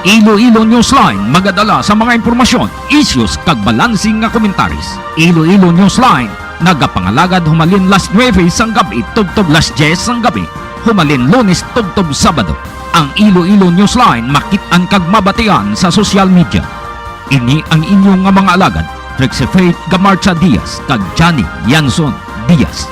Iloilo Newsline magadala sa mga impormasyon, issues kag balansing nga komentaris. Iloilo Newsline nagapangalagad humalin las 9 sang gabi tubtob las 10 sang gabi. Humalin Lunes tubtob Sabado. Ang Iloilo Newsline makit-an kag mabatian sa social media. Ini ang inyong nga mga alagad, Trixie Faith Gamarcha Diaz kag Johnny Yanson Diaz.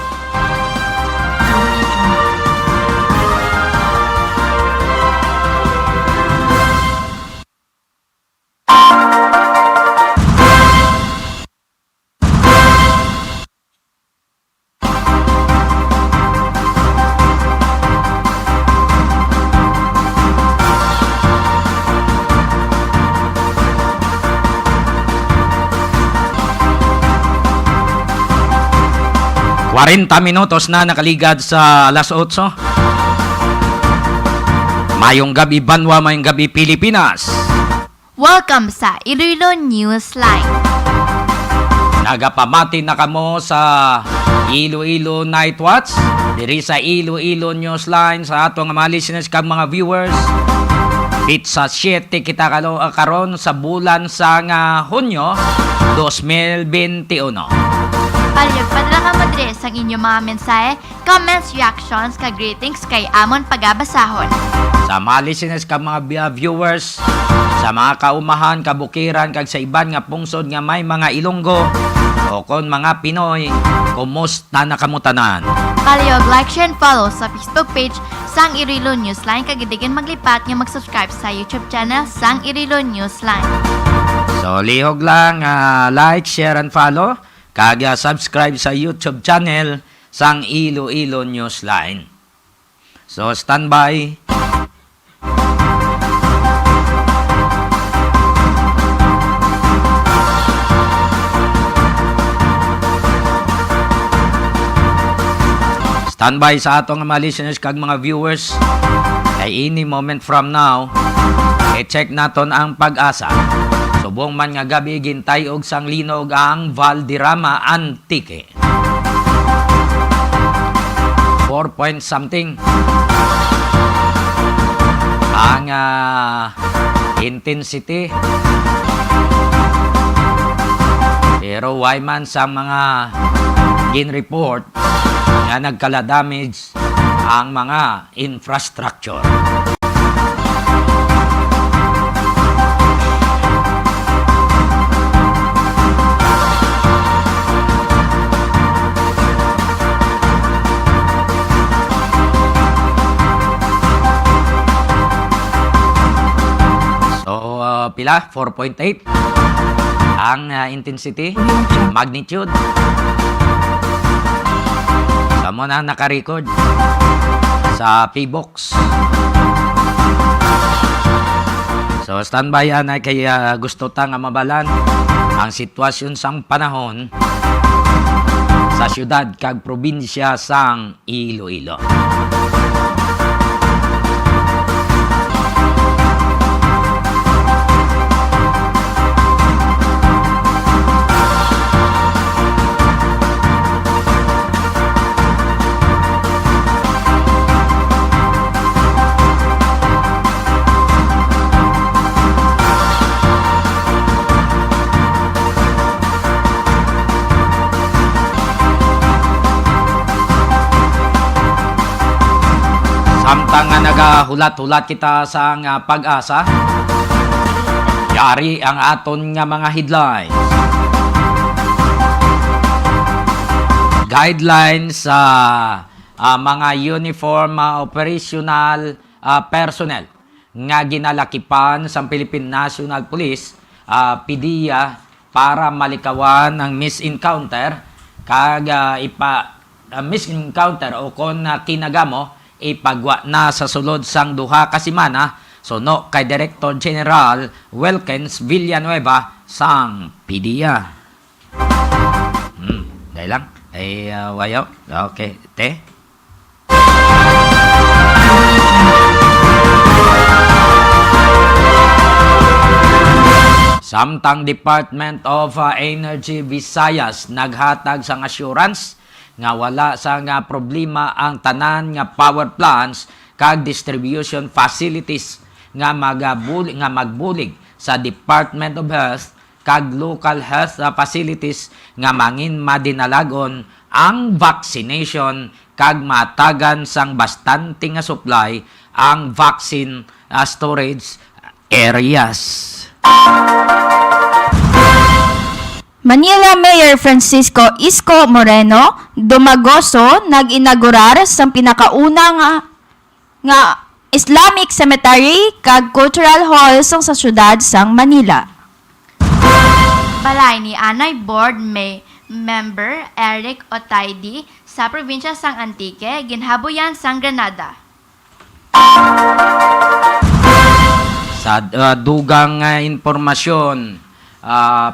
Minutos na nakaligad sa alas 8. Mayong gabi Banwa, mayong gabi Pilipinas. Welcome sa Iloilo Newsline. Nagapamati na kamo sa Iloilo Night Watch diri sa Iloilo Newsline sa atong mga listeners kag mga viewers. Pizza 7 kita karon sa bulan sa Hunyo 2021. Padala ka madre sa inyong mga mensahe, comments, reactions, kag greetings kay amon pagabasahon. Sa mga listeners kag mga viewers, sa mga kaumahan, kabukiran, kag sa iban nga pungsod nga may mga Ilonggo o kon mga Pinoy, kumusta na kamutanan? Palihog like, share, and follow sa Facebook page sang Iloilo Newsline kag idigin maglipat nga mag-subscribe sa YouTube channel sang Iloilo Newsline. So lihog lang like, share, and follow kag subscribe sa YouTube channel sang Iloilo Newsline. So standby. Standby sa atong mga listeners kag mga viewers. Kay any moment from now, i-check naton ang Pag-asa. Subong man nga gabi gintay og sang linog ang Valderrama Antique. 4 point something ang intensity. Pero why man sa mga gin-report nga nagkala-damage ang mga infrastructure. Pila? 4.8 ang intensity, magnitude. Samo na naka-record sa P-Box. So standby yan ay kaya gusto ta nga mabalan ang sitwasyon sang panahon sa syudad kag probinsya sang Iloilo. Samtang nga nagahulat-hulat kita sa Pag-asa, yari ang aton nga mga headlines. Guidelines sa mga uniform operational personnel nga ginalakipan sa Philippine National Police, PDEA, para malikawan ang misencounter kag misencounter o kon kinagamo ipagwa na sa sulod sang duha ka semana suno kay Director General Wilkins Villanueva sang PDEA. Dahil lang. Wayo. Okay. Te. Samtang Department of Energy Visayas naghatag sang assurance nga wala sa nga problema ang tanan nga power plants kag distribution facilities nga magbulig sa Department of Health kag local health facilities nga mangin madinalagon ang vaccination kag matagan sang bastante nga supply ang vaccine storage areas. Manila Mayor Francisco Isko Moreno Dumagoso nag-inaugurar sa pinakauna nga Islamic Cemetery kag Cultural Hall sa syudad sang Manila. Balay ni Anay Board May Member Eric Otaydi sa probinsya sang Antique, ginhaboyan sang Granada. Sa dugang impormasyon,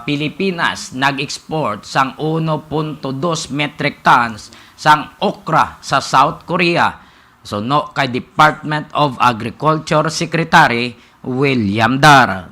Pilipinas nag-export sang 1.2 metric tons sang okra sa South Korea. So no kay Department of Agriculture Secretary William Dar.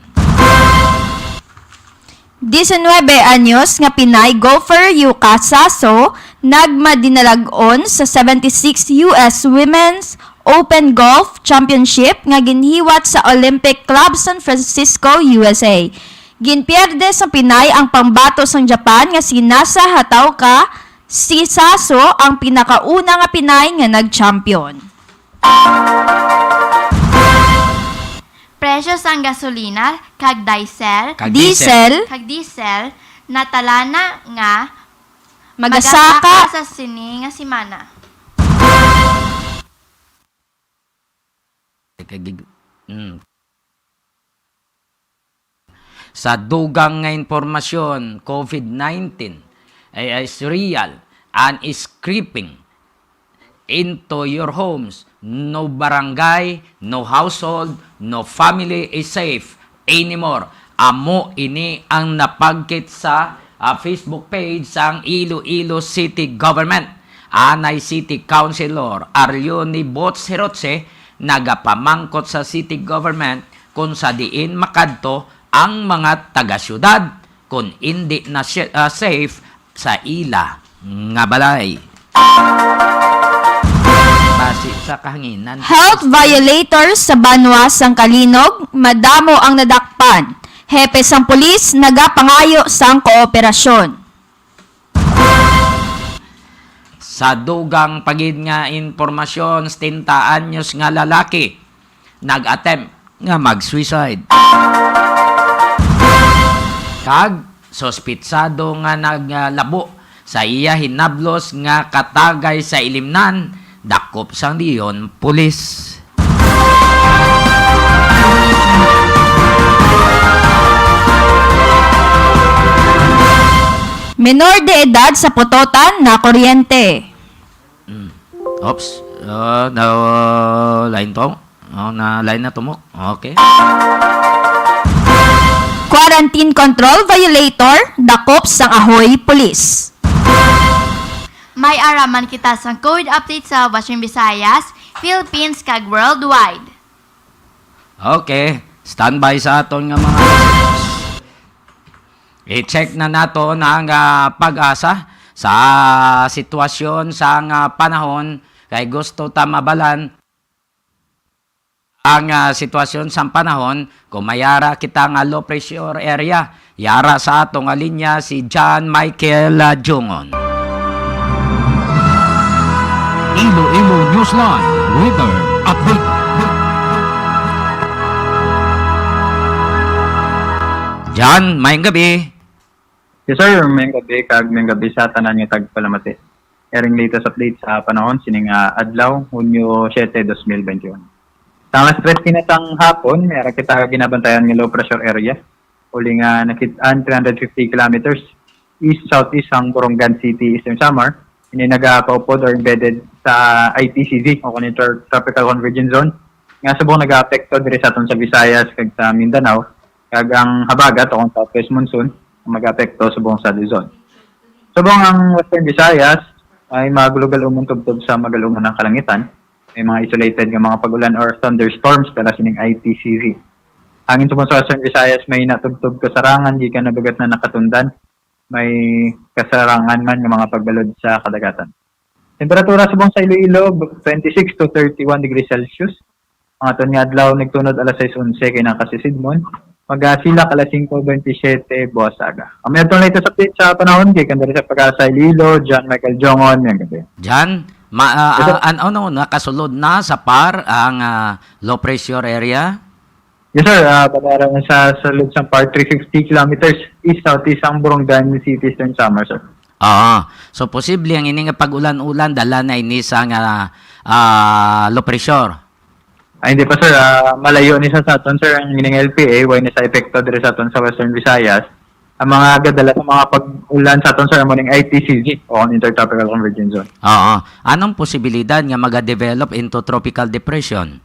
19 anyos nga Pinay golfer Yuka Saso nagmadinalagon sa 76 US Women's Open Golf Championship nga ginhiwat sa Olympic Club San Francisco, USA. Ginpierde sa Pinay ang pambato sang Japan nga si Nasa Hataoka. Si Saso ang pinakauna nga Pinay nga nag-champion. Presyo sang gasolina kag diesel Diesel, natalana nga magasaka sa sini nga simana. Sa dugang nga impormasyon, COVID-19 is real and is creeping into your homes. No barangay, no household, no family is safe anymore. Amo ini ang napagkit sa Facebook page sang Iloilo City Government. Anay City Councilor Arlioni Bots Herotse nagapamangkot sa City Government kung sa diin makadto ang mga taga-syudad kung hindi na safe sa ila nga balay. Base sa kahanginan. Health violators sa Banwa sang Kalinog, madamo ang nadakpan. Hepe sang pulis nagapangayo sang kooperasyon. Sa dugang pagid nga impormasyon, 70 anyos nga lalaki nag-attempt nga mag-suicide. Kag sospitsado nga naglabo sa iya hinablos nga katagay sa ilimnan, dakop sang diyon pulis. Menor de edad sa Pototan na kuryente. Oops. Line to. Na line na tumok. Okay. Quarantine control violator, dakop sang Ahoy Police. May araman kita sang COVID update sa Western Visayas, Philippines kag worldwide. Okay. Standby sa aton nga mga listeners. I-check na nato ang pag-asa sa sitwasyon sa panahon kay gusto ta mabalan ang sitwasyon sa panahon kung mayara kita nga low pressure area. Yara sa atong linya si John Michael Jungon. Iloilo Newsline Weather Update. John, mayang gabi. Yes sir, may gabi kag may gabi sa tanan nga tagpalamati. Airing latest update sa panahon sining adlaw Hunyo 7, 2021. Tama stress kinatang hapon, mayara kita ginabantayan nga low pressure area. Uli nga nakitaan 350 kilometers east southeast ang Borongan City, Eastern Samar. Ini nagapaupod or embedded sa ITCZ o Tropical Convergence Zone. Nga subong nag-aapekto diri sa aton sa Visayas kag sa Mindanao kag ang habagat o southwest monsoon mag-apekto sa buong sa Luzon. Subong ang Western Visayas ay magulugal umuntubtob sa magalungan ng kalangitan. May mga isolated nga mga pagulan or thunderstorms para sining ITCZ. Hangin subong sa Western Visayas may natubtob kasarangan gikan nabagat na nakatundan. May kasarangan man ng mga pagbalod sa kadagatan. Temperatura subong sa Iloilo 26 to 31 degrees Celsius. Mga ton nga adlaw nagtunod alas 6:11 kay nakasisidmon. Sila alas 5:27 buwas aga. Kami adto na ito sa panahon kay kandiri sa pag-asa Lilo, John Michael Jongon yang gabi. Diyan, nakasulod na sa PAR ang low pressure area? Yes sir, padaran sa sulod sa part 350 kilometers east-southeast ang Burongdan City, Eastern Samar sir. So posible ang ini nga pag-ulan-ulan dala na ini sa low pressure. Ay, hindi pa sir, malayo ni sa aton sir ang ining LPA, way ni sa epekto dire sa aton sa Western Visayas. Ang mga gadala sa mga pag-ulan sa aton sir mo ning ITCZ o Intertropical Convergence Zone. Anong posibilidad nga maga-develop into tropical depression?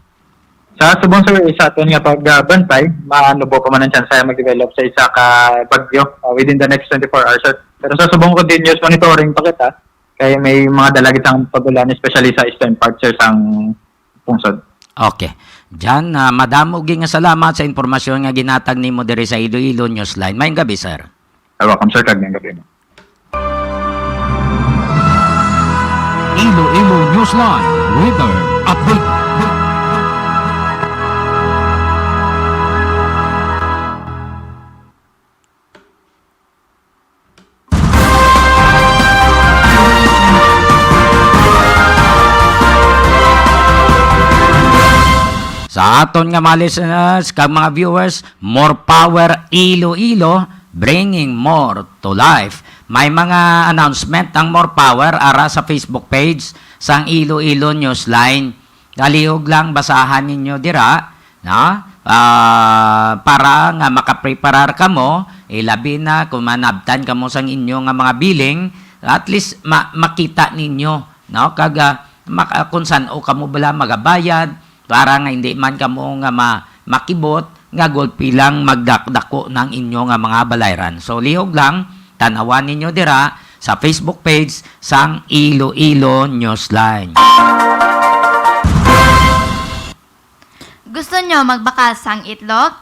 Sa subong sir, sa aton nga pagbantay, maanubo pa man ang chance mag-develop sa isa ka bagyo within the next 24 hours sir. Pero sa subong continuous monitoring pa kita, kaya may mga dalagit ang pag-ulan, especially sa eastern part sir sang pungsod. Okay. Diyan, madamo nga salamat sa impormasyon nga ginatag nimo diri sa Iloilo Newsline. Mayong gabi, sir. Welcome sir, kagning gabi mo. Iloilo Newsline Weather Update. Sa aton nga mga listeners, kag mga viewers, more power Iloilo, bringing more to life. May mga announcement ang more power ara sa Facebook page sang Iloilo Newsline. Kalihog lang basahan ninyo dira, no? Para nga makapreparar ka mo, ilabi na kung manabtan ka mo sang inyo nga mga billing, at least makita ninyo, no? Kag kung saan o kamo bala magabayad, para nga hindi man kamo nga makibot nga gulpi lang magdakdako ng inyo nga mga balayran. So lihog lang, tanawan ninyo dira sa Facebook page sang Iloilo Newsline. Gusto nyo magbakal sang itlog?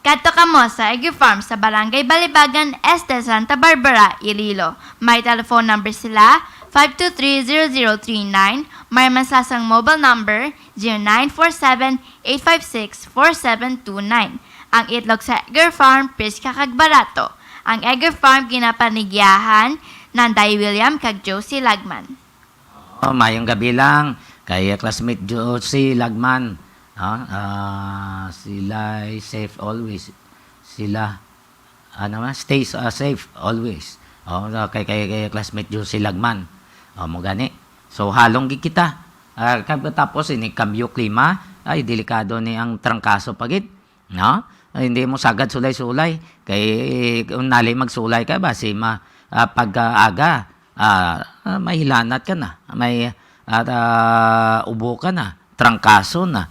Kadto ka mo sa Eggy Farm sa Barangay Balibagan, Este, Santa Barbara, Iloilo. May telephone number sila 523-0039. May masasang mobile number 0947-856-4729. Ang itlog sa Egger Farm, piska kag barato. Ang Egger Farm ginapanigyahan ng Day William kag Josie Lagman. Mayong gabi lang kay classmate Josie Lagman. Sila safe always. Sila stay safe always. Kay classmate Josie Lagman. Mo gani. So halong gid kita. Tapos ini cambio klima, ay delikado ni ang trangkaso pagit, no? Hindi mo sagad sulay-sulay kay kung nali magsulay ka ba pag-aga mahilanat ka na, may ubo ka na, trangkaso na,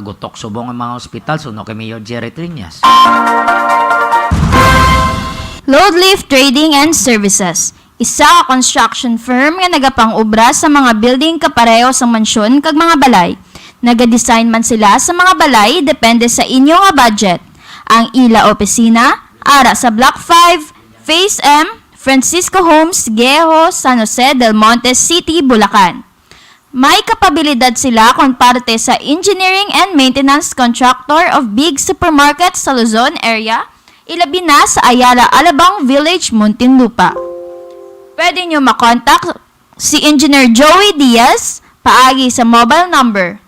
gutok subong ang mga ospital suno kay Mayor Jerry Triñas. Load Lift Trading and Services. Isa ka construction firm nga nagapang-obra sa mga building kapareho sa mansyon kag mga balay. Nagadesign man sila sa mga balay depende sa inyo nga budget. Ang ila opisina ara sa Block 5, Phase M, Francisco Homes, Geho, San Jose del Monte City, Bulacan. May kapabilidad sila kung parte sa engineering and maintenance contractor of big supermarkets sa Luzon area, ilabi na sa Ayala Alabang Village, Muntinlupa. Pwede nyo makontak si Engineer Joey Diaz paagi sa mobile number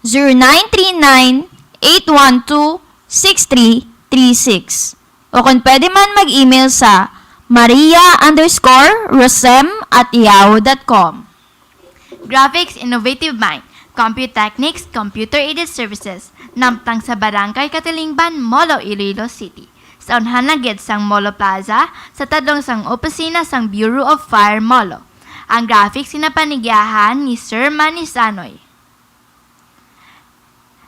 0939-812-6336 o kung pwede man mag-email sa maria_rosem@yahoo.com. Graphics Innovative Mind, Computechnics, Computer-Aided Services, nampang sa Barangay Katilingban, Molo, Iloilo City. Sa unhanagid sang Molo Plaza, sa tadlong sang opisina sang Bureau of Fire, Molo. Ang graphics sinapanigyahan ni Sir Manny Sanoy.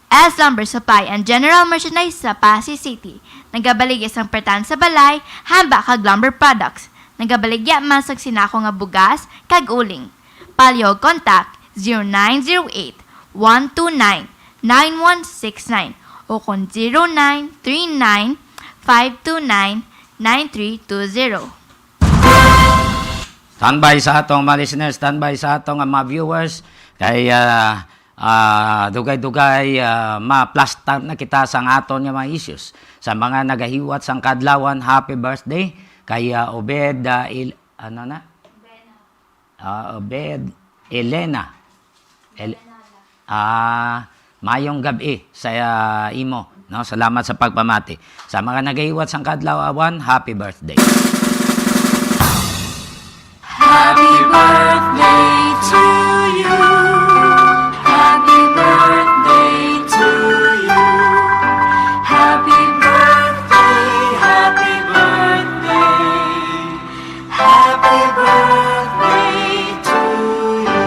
S. Lumber Supply and General Merchandise sa Pasay City. Nagabaligya sang pertan sa balay, hamba kag lumber products. Nagabaligya man sang sinako nga bugas, kag uling. Palyog contact 0908-129-9169 o kung 0939-529-9320. Standby sa atong mga listeners, standby sa atong mga viewers. Kay dugay-dugay ma-plaster na kita sa aton nga mga issues. Sa mga nagahiwat sang kadlawan, happy birthday kay Obed Obed Elena. Mayong gabi sa imo, no? Salamat sa pagpamati. Sa mga nagahiwat sang kadlawan, happy birthday. Happy birthday to you. Happy birthday to you. Happy birthday, happy birthday. Happy birthday to you.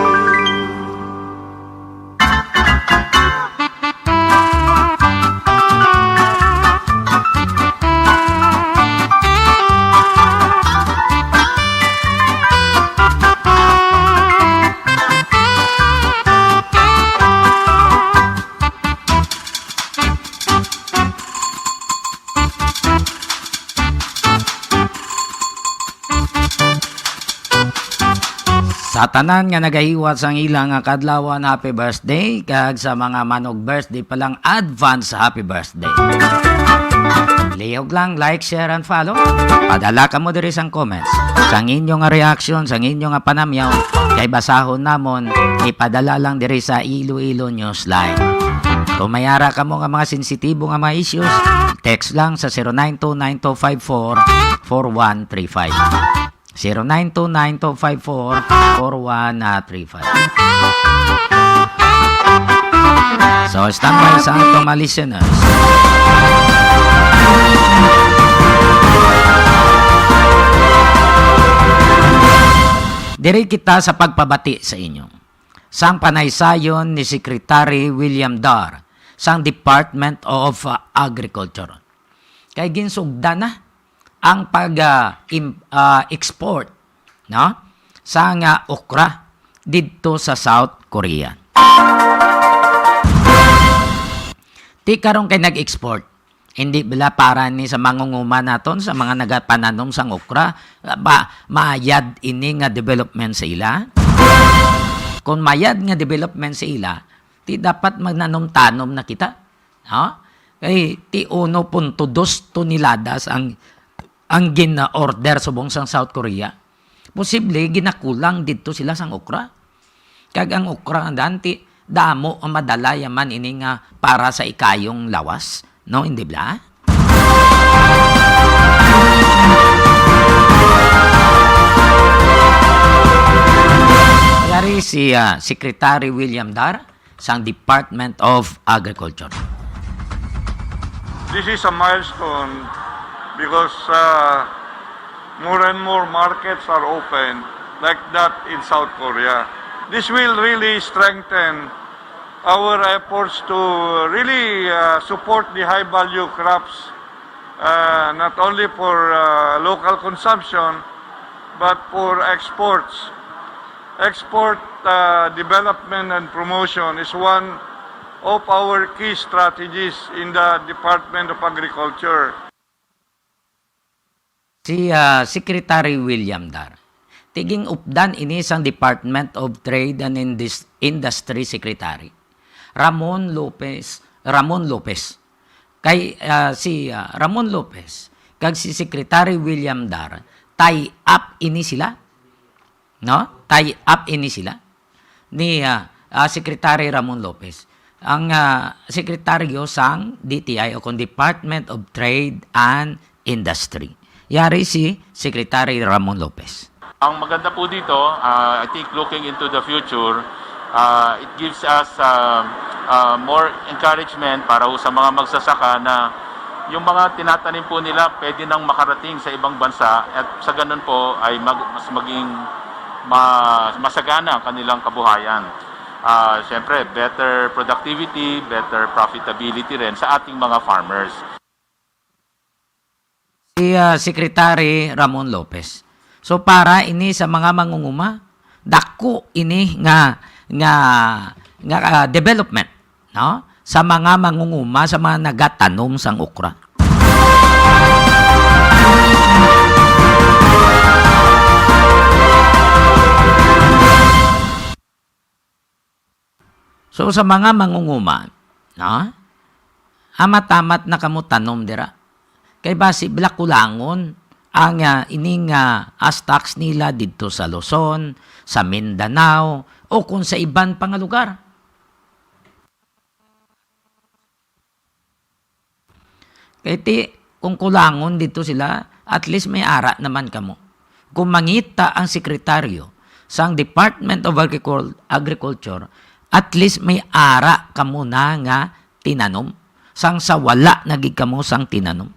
Sa tanan nga nagahiwat sang ilang nga kadlawan, happy birthday. Kag sa mga manog birthday pa lang, advance happy birthday. Lihog lang, like, share, and follow. Padala ka mo diri sang comments. Sang inyong nga reaction, sang inyong nga panamyaw, kay basahon namon, ipadala lang diri sa Iloilo Newsline. Kung mayara ka mo nga mga sensitibo nga mga issues, text lang sa 0929-254-4135. 0929-254-4135. So, standby sa atong mga listeners. Diri kita sa pagpabati sa inyo. Sang panaysayon ni Secretary William Dar sang Department of Agriculture. Kay ginsugda na ang pag-export no? Sa nga okra dito sa South Korea. Ti karon kay nag-export, hindi bila para ni sa mangunguma naton sa mga nagapananom sang okra, mayad ini nga development sa ila. Kung mayad nga development sa ila, ti dapat magnanom-tanom na kita. No? Kay ti 1.2 toneladas ang gina-order subong sang South Korea. Posible ginakulang dito sila sang okra. Kag ang okra ang danti damo ang madala yaman ini nga para sa ikayong lawas, no, hindi ba? Yari si Secretary William Dar sang Department of Agriculture. This is a milestone because more and more markets are open like that in South Korea. This will really strengthen our efforts to really support the high-value crops, not only for local consumption, but for exports. Export development and promotion is one of our key strategies in the Department of Agriculture. Si Secretary William Dar, tiging updan ini sang Department of Trade and Industry Secretary Ramon Lopez. Kay si Ramon Lopez kag si Secretary William Dar tie up ini sila, no? Tie up ini sila ni Secretary Ramon Lopez, ang sekretaryo sang DTI o kung Department of Trade and Industry. Yari si Secretary Ramon Lopez. Ang maganda po dito, I think looking into the future, it gives us more encouragement para sa mga magsasaka na yung mga tinatanim po nila pwede nang makarating sa ibang bansa at sa ganun po ay mas maging masagana ang kanilang kabuhayan. Siyempre, better productivity, better profitability rin sa ating mga farmers. Si Secretary Ramon Lopez. So para ini sa mga mangunguma, dako ini nga development, no? Sa mga mangunguma, sa mga nagatanom sang okra. So sa mga mangunguma, no? Amatamat na kamo tanom dira. Kay basi kulangon ang ining astax nila dito sa Luzon, sa Mindanao, o kung sa iban pang lugar. Kaya kung kulangon dito sila, at least may ara naman kamo. Kung mangita ang sekretaryo sa Department of Agriculture, at least may ara kamo na nga tinanom. Sang sa wala nagig kamo sang tinanom.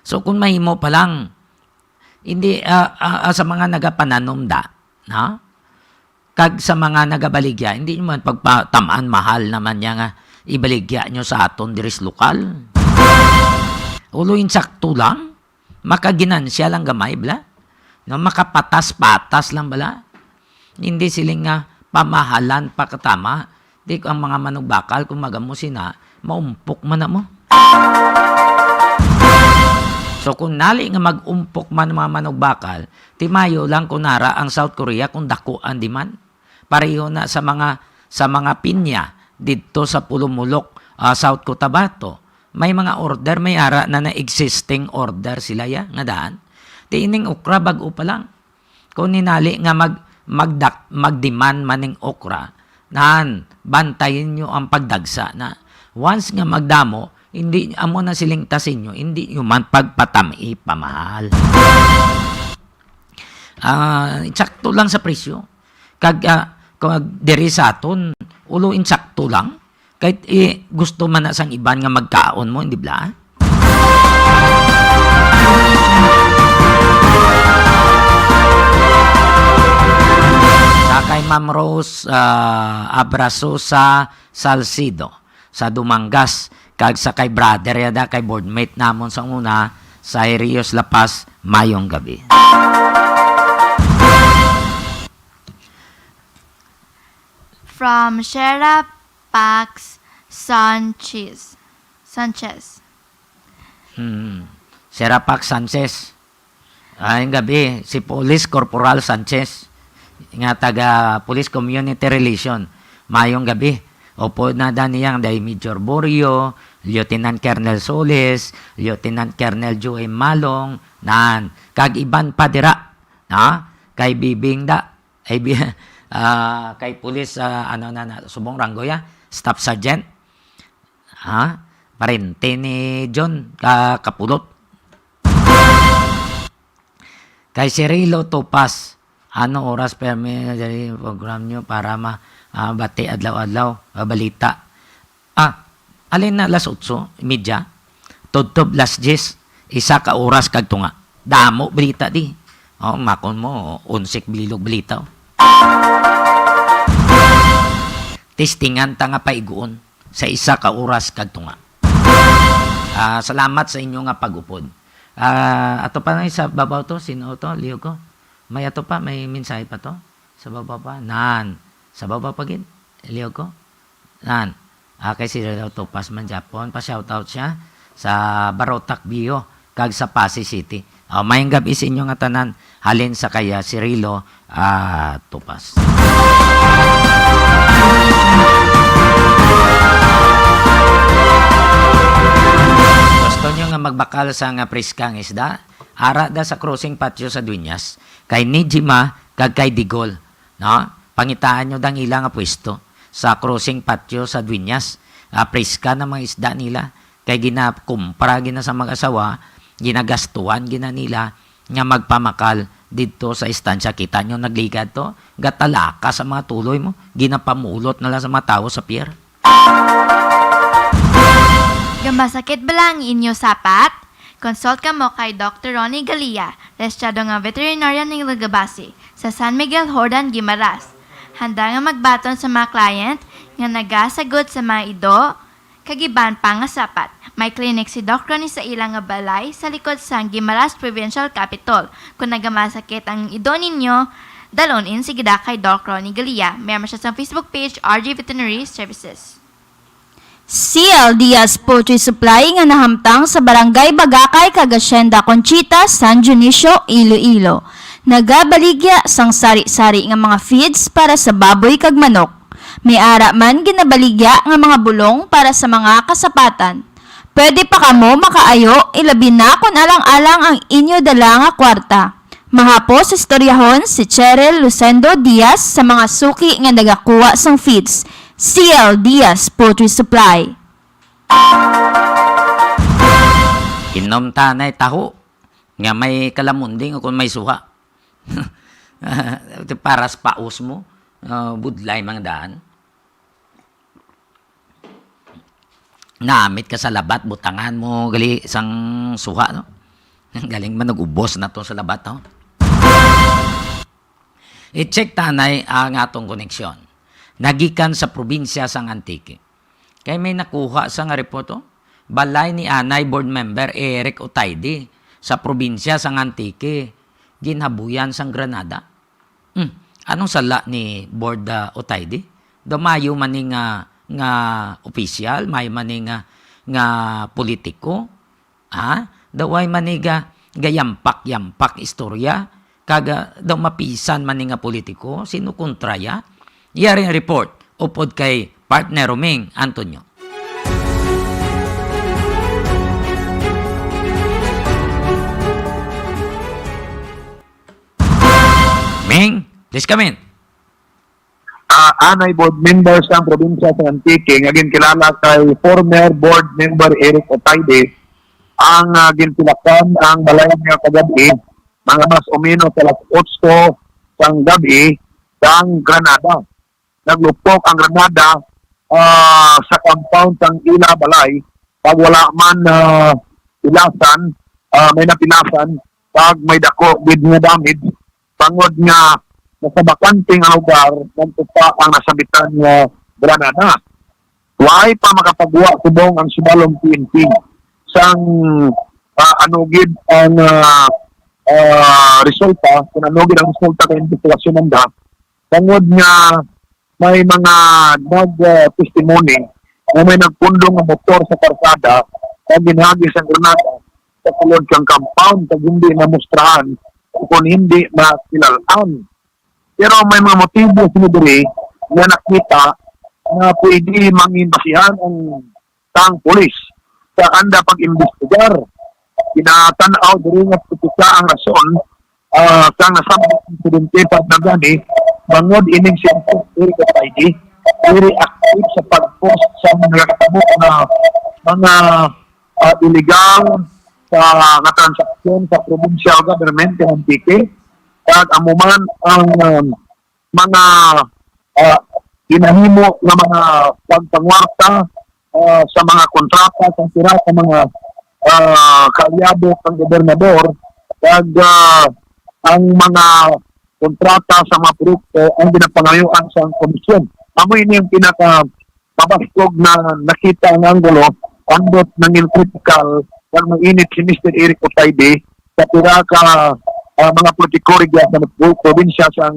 So kung mahimo pa lang, hindi sa mga nagapananom na? Kag sa mga nagabaligya, hindi nyo man pagpatamaan mahal naman niya nga ibaligya nyo sa aton diris lokal. Uloy insakto lang, makaginansya lang gamay bala, no, makapatas-patas lang bala. Hindi siling nga pamahalan pa katama. Di ang mga manugbakal, kung magamusin na, maumpok man na mo. So kung nali nga mag-umpok man mga manugbakal, timayo lang kunara ang South Korea kung dakuan di man. Pareho na sa mga pinya dito sa Pulumulok, South Cotabato. May mga order, may ara na existing order sila ya, nga daan. Tiining okra bago pa lang. Kung ninali nga mag-demand maning okra, bantayin nyo ang pagdagsa na once nga magdamo, hindi amo na silingtasin nyo, hindi nyo man pagpatami pamahal. Insakto lang sa presyo. Kag diri sa aton, ulo insakto lang. Kahit gusto man na sang iban nga magkaon mo, hindi ba? Kay Ma'am Rose Abrasosa Salcido sa Dumangas, kag sa kay brother yada kay boardmate namon sa una sa Rios La Paz mayong gabi. From Shera Pax Sanchez. Serapac Sanchez. Ayong gabi si Police Corporal Sanchez nga taga Police Community Relation. Mayong gabi. Opo na daniyang day Major Borio, Lieutenant Colonel Solis, Lieutenant Colonel Joey Malong, nan kag iban pa dira, na kay Bibing da, kay Police subong ranggo ya, Staff Sergeant. Parente ni John Kapulot. Kay Cirilo Topas, ano oras permi dari program nyo para bati adlaw-adlaw balita. Alin na las 8:30, tudtob las 10, isa ka oras kag tunga. Damo balita di. Makon mo, unsik bililog balita. Testingan ta nga paiguon sa isa ka oras kag tunga. Salamat sa inyo nga pag-upod. Ato pa na sa babaw to, sino to, liyo ko? May ato pa, may mensahe pa to? Sa babaw pa? Sa babaw pa gid, liyo ko? Kay si Topas man Japon, pa-shoutout siya sa Barotac Bio, kag sa Pasay City. Mayang gabi sa inyo nga tanan, halin sa kaya Cirilo Topas. Gusto nyo nga magbakal sa nga priskang isda? Ara da sa crossing patio sa Dueñas, kay Nijima, kag kay Digol. No? Pangitaan nyo dang ilang pwesto sa crossing patio sa Dueñas. Priska na mga isda nila, kay ginakumpara gina sa mag-asawa, ginagastuan gina nila, nga magpamakal dito sa istansya. Kita nyo nagligad to, gatalaka sa mga tuloy mo, ginapamulot na lang sa mga tao sa pier. Gambasakit ba lang inyo sapat? Consult ka mo kay Dr. Ronnie Galia, resyado nga veterinarian ng Lagabasi, sa San Miguel Hordan, Guimaras. Handa nga magbaton sa mga client nga nagasagot sa mga ido, kagiban pa nga sapat. May clinic si Doc Ronnie sa ilang nga balay sa likod sa Guimaras Provincial Capital. Kung nagamasakit ang ido ninyo, dalon in sigida kay Doc Ronnie Galia. Mayroon siya sa Facebook page, RG Veterinary Services. CL Diaz Poultry Supply nga nahamtang sa Barangay Bagakay, Cagacienda, Conchita, San Dionisio, Iloilo. nagabaligya sang sari-sari nga mga feeds para sa baboy kag manok. May ara man ginabaligya nga mga bulong para sa mga kasapatan. Pwede pa kamo makaayo, ilabi na kung alang-alang ang inyo dala nga kwarta. Mahapos istoryahon si Cheryl Lucendo Diaz sa mga suki nga nagakuha sang feeds. CL Diaz Poultry Supply. Inom tanay taho nga may kalamunding o kung may suha. Para sa paus mo, budlay mga daan. Namit ka sa labat, butangan mo gali isang suha, no? Galing man nag-ubos na to sa labat, no? I-check tanay ang atong koneksyon. Nagikan sa probinsya sang Antique. Kaya may nakuha sa nga report, balay ni Anay board member Eric Otaydi sa probinsya sang Antique. Ginhabuyan sang Granada. Anong sala ni board Otaydi? Dumayo man ni nga opisyal, may man ni nga politiko. Daway man ni gayampak-yampak istorya. Kaga daw mapisan man nga politiko, sino kontraya? Yaring report upod kay partner Roming Antonio. Ming, please come in. Anay board member sa probinsya sa Antique, nga ginkilala kay former board member Eric Otayde, ang gintilakan ang balay niya kagabi, mga mas o menos alas 8 sang gabi sang Granada. Naglupok ang Granada sa compound sang ila balay pag wala man pilasan, may napilasan pag may dako bid nga damage pangod nga nasa bakanting ang lugar nagtupa ang nasabitan nga Granada. Why pa makapagwa subong ang subalong PNP sang anugid ang resulta, kung anugid ang resulta kay investigasyon nanda, tungod nga may mga nag-testimony na may nagpundong ng motor sa karsada na ginhagi sa Granada sa kulod kang compound kag hindi namustrahan kung hindi makilalaan. Pero may mga motibo sinubiri na nakita na pwede mangimbasihan ang tang polis sa anda pag-imbestigar. Kinatanaw diri nga putika ang rason kang nasabot ng presidente pag nagani bangod ining si Eric Otayde very active sa pag-post sa mga katabok na mga illegal nga transaksyon sa provincial government ng Antique at amuman ang mga ginahimo nga mga pagpangwarta sa mga kontrata sa sira sa mga kaalyado ng gobernador at ang mga kontrata sa mga produkto ang ginapangayuan sa komisyon. Amoy ini yung pinaka-pabastog na nakita ng angulo andot ng critical ng mainit si Mr. Eric Otayde sa pira ka mga politiko rigya sa probinsya sa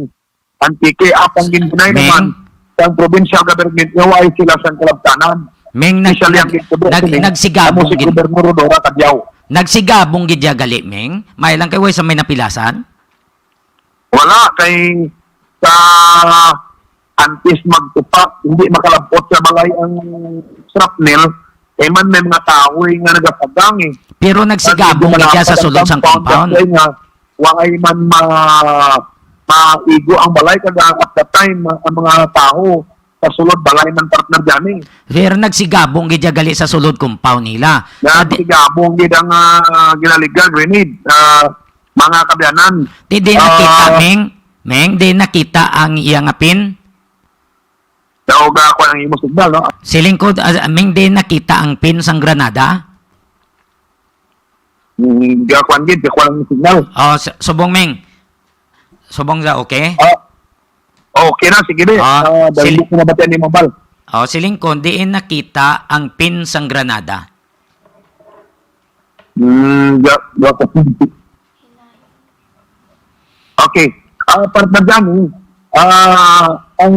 Antique. Apang ginunay naman sa provincial government naway sila sa kalabtanan. Ming nagsigabong gid. Nagsigabong gid gali Ming. May lang kay way sa may napilasan. Wala kay sa antes magtupak hindi makalabot sa balay ang shrapnel kay man may mga tao nga nagapagang Pero nagsigabong gid sa sulod sang compound. Wangay man maigo ang balay kada at that time ang mga tao sa sulod balay ng partner dyan Pero nagsigabong gid gali sa sulod compound nila. Nagsigabong gid ang ginaliga grenade mga kabyanan. Di nakita Meng, di nakita ang iyang pin. Daw ga ako ang imo signal no. Siling ko Meng, di nakita ang pin sang Granada. Ga ako ang gid ako ang signal. Subong Meng. Subong za okay? Okay na, sige be. Dahil ko na batian ni Mabal. Siling ko, diin nakita ang pin sang Granada. Okay. Partner dyan, ang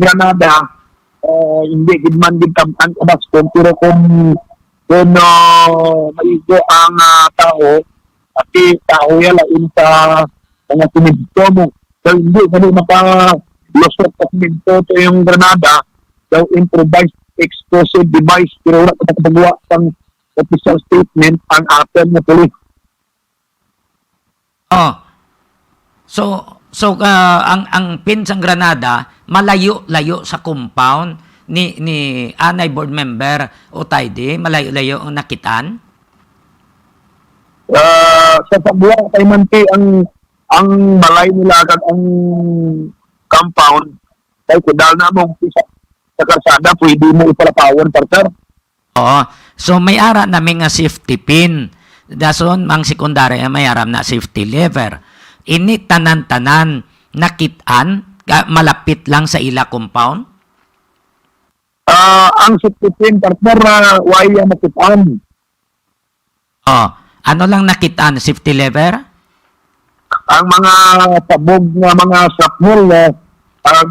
Granada, hindi gidman gid ang kabaskon, pero kung maigo ang tao, at tao yala sa mga siminto mo. So, hindi maka-lusot sa siminto ito yung Granada, daw improvised explosive device, pero wala ka nakapagawa ng official statement ang atin na police. Oh. So ang pin sa Granada malayo-layo sa compound ni Anay board member Otayde, malayo-layo ang nakitaan. Sa Sabua kay Manti ang balay nila kag ang compound kay kudal na mong sa karsada pwede mo ipalapawan partner. Oo. So may ara namin nga safety pin. Dason ang sekundary may aram na safety lever. Ini tanan-tanan nakitaan malapit lang sa ila compound. Ang safety pin partner why ang makitaan. Oh, ano lang nakitaan safety lever? Ang mga tabog nga mga sapmel ang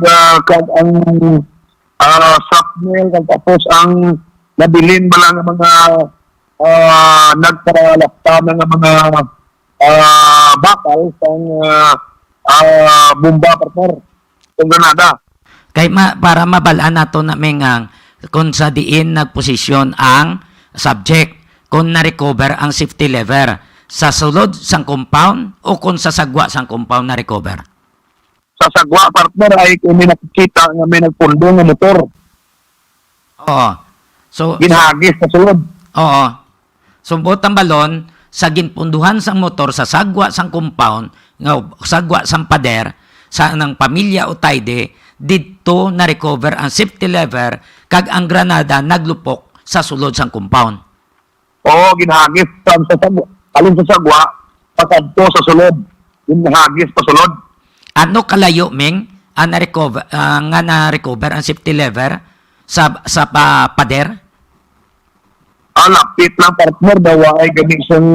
sapmel kag tapos ang nabilin ba lang ang mga nagparalapta ng mga bakal sang bomba partner sa Granada. Kay para mabalaan nato na mengang kung sa diin nagposisyon ang subject, kung na-recover ang safety lever sa sulod sang compound o kung sa sagwa sang compound na-recover. Sa sagwa partner ay kung may nakikita nga may nagpundo nga motor Oo. So ginhagis sa sulod. oo. Sumbot ang balon sa ginpunduhan sang motor sa sagwa sang compound, nga sagwa sang pader sa ng pamilya Otayde, didto na recover ang safety lever kag ang granada naglupok sa sulod sang compound. Oo, ginhagis sa sagwa. Alin sa sagwa, pasadto sa sulod. Ginhagis pa sulod. Ano kalayo ming ang na-recover nga na-recover ang safety lever sa pader? Lapit lang partner daw ay gani siyang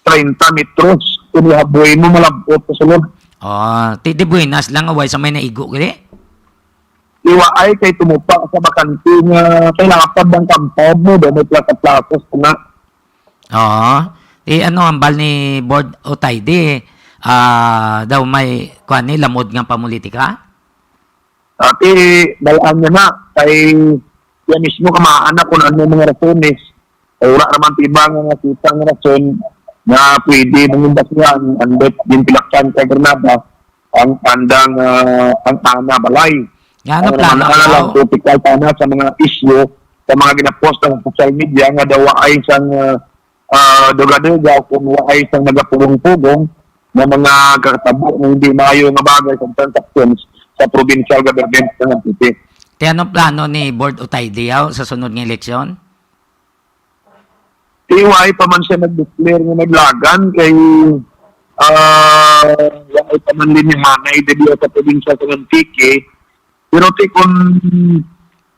30 metros. Kung ihaboy mo malabot sa sulod. Oh, Titi Buenas lang away sa may naigo gali. Iwa ay kay tumupa sa bakanti nga kay lapad ng kampod mo daw may plaka-plakos na. Oo. Ano ang bal ni Board Otayde? Daw may kuan ni lamod nga pamulitika? Ati dalaan niya na kay yan mismo kamaanak kung ano mga rasones. Ura naman tiba nga nakita nga rason na pwede mangundas yan andot din pilaksan kay Granada ang tandang ang tana balay. Nga ano plano lang daw? typical tana sa mga issue sa mga ginapost ng social media nga daw ay isang duga-duga kung ay isang nagapugong-pugong na mga kakatabo na hindi maayo nga bagay sa transactions sa provincial government ng Antipolo. Kaya anong plano ni Board Otayde sa sunod ng eleksyon? TY pa man siya nag-declare nga naglagan kay yan ay pa man din yung manay debiyo sa probinsya sa Antique. Pero kung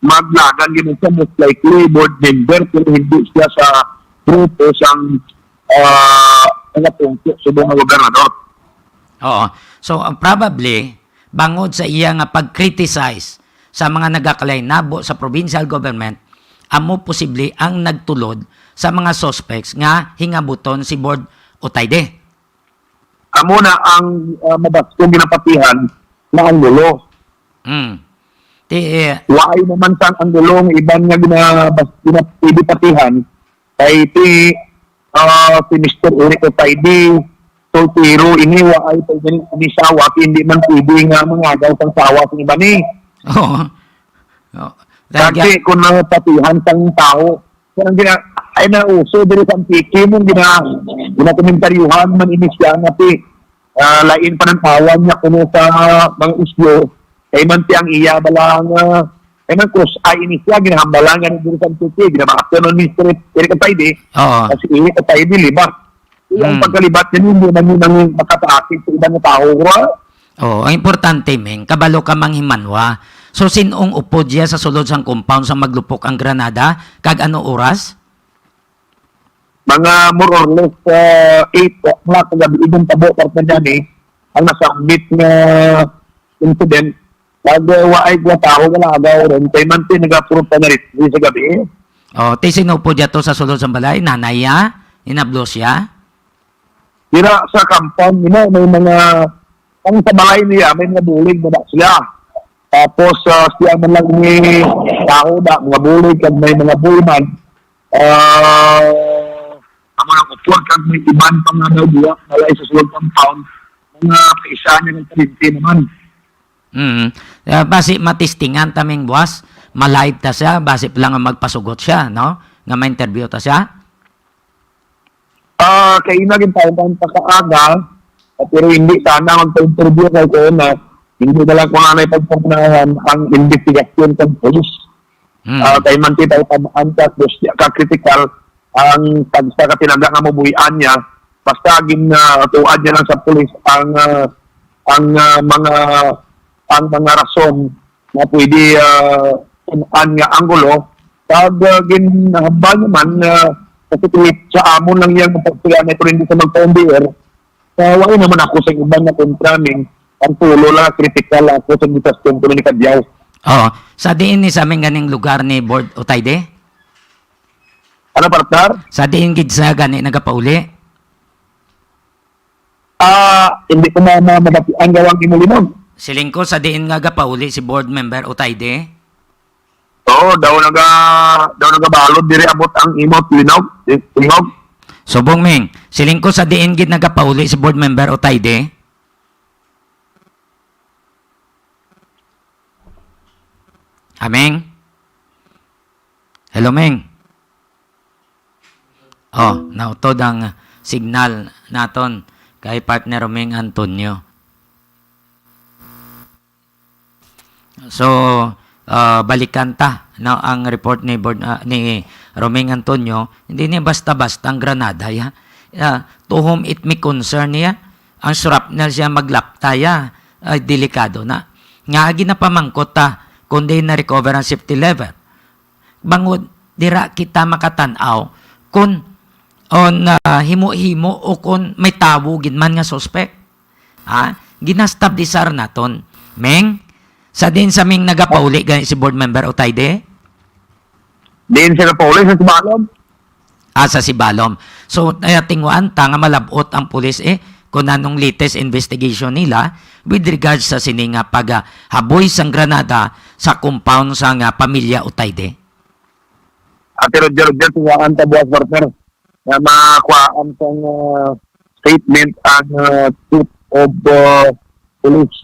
maglagan gano'n siya, most likely board member pero hindi siya sa grupo sang tungkol sa mga gobernador. Oo. So, probably, bangod sa iya nga pag-criticize sa mga nagakalay nabo sa provincial government, amo posible ang nagtulod sa mga suspects nga hingabuton si Board Otayde. Amo na ang madaskong ginapatihan na ang gulo. Waay naman sang ang gulong iban nga ginapatihan kay si Mr. Eric Otayde soltero ini waay pa ni sawa hindi man pwede nga mangagaw sang sawa sa iba ni. Oo. Kasi kung napatihan sang tao kung ay nauso diri sa Antique mong ginakomentaryuhan man inisya nga lain pa ng tawan niya kuno sa mga isyo ay man ang iya balang ay man cross ay inisya ginahambalangan diri sa Antique ginamaaksyon ng Mr. Eric Otayde kasi Eric Otayde libat ang pagkalibat niya hindi man yun ang makataakit sa ibang tao ang importante meng kabalo ka manghimanwa. So sinong upod diya sa sulod sang compound sa maglupok ang granada kag ano oras? Mga more or less 8 o'clock gabi ibang tabo parte dyan ang nasambit na incident kag waay kwa tao nga agaw ron kay man nagapuro pa na rin sa gabi. Sino upod diya to sa sulod sang balay? Nanay ya? Inablo siya? dira sa compound nila may mga ang sa balay niya may mga bulig na sila. Tapos siya man lang ni tao da mga bulig kag may mga bulman. Amo lang upod kag may iban pa nga daw diya wala sa sulod compound. Mga kaisa niya ng kalinti naman. Basi matistingan taming buwas, malive ta siya, basi lang ang magpasugot siya, no? Nga ma-interview ta siya. Kaya naging taon pa kaaga, pero hindi sana magpa-interview kay ko na hindi na lang kung ano ipagpagnahan ang investigasyon ng polis. Kay man tayo pag-antat, ka-critical ang pagsa katinaga nga mabuhian niya, basta tuad niya lang sa polis ang mga rason na pwede an nga anggulo pag ginahambal naman kasi sa amon lang yung mapagpila na ito hindi sa magpa-endear wala naman ako sa ibang na kontraning ang tulo lang critical ako sa gitasyon ko ni Kadyaw. Sa diin ni sa aming ganing lugar ni Board Otayde? Ano partner? Sa diin gid sa gani nagapauli? Hindi ko na ang gawang imulinog. Siling ko sa diin nga gapauli si board member Otayde? Oo, daw nagabalod diri abot ang imot linog. Subong Ming, siling ko sa diin gid nagapauli si board member Otayde? Aming? Hello, Ming? Nautod ang signal naton kay partner Roming Antonio. So, balikan ta no, ang report ni ni Roming Antonio, hindi niya basta-basta ang Granada ya. To whom it may concern niya, ang shrapnel siya maglapta ya, delikado na. Nga ginapamangkot ta, kundi na-recover ang safety level. Bangod, dira kita makatanaw kung himo-himo o kung may tawugin man nga suspect. Ginastabdisar naton. Meng, sa din sa ming nagapauli ganit si board member Otayde? Din siya napauli sa Sibalom. Sa Sibalom. So, tingwaan ta nga malabot ang pulis kung anong latest investigation nila with regards sa sininga paghaboy sang Granada sa compound sa nga pamilya Otayde. Pero Roger, tuwaan ta buwas partner na makakuhaan sang statement ang chief of police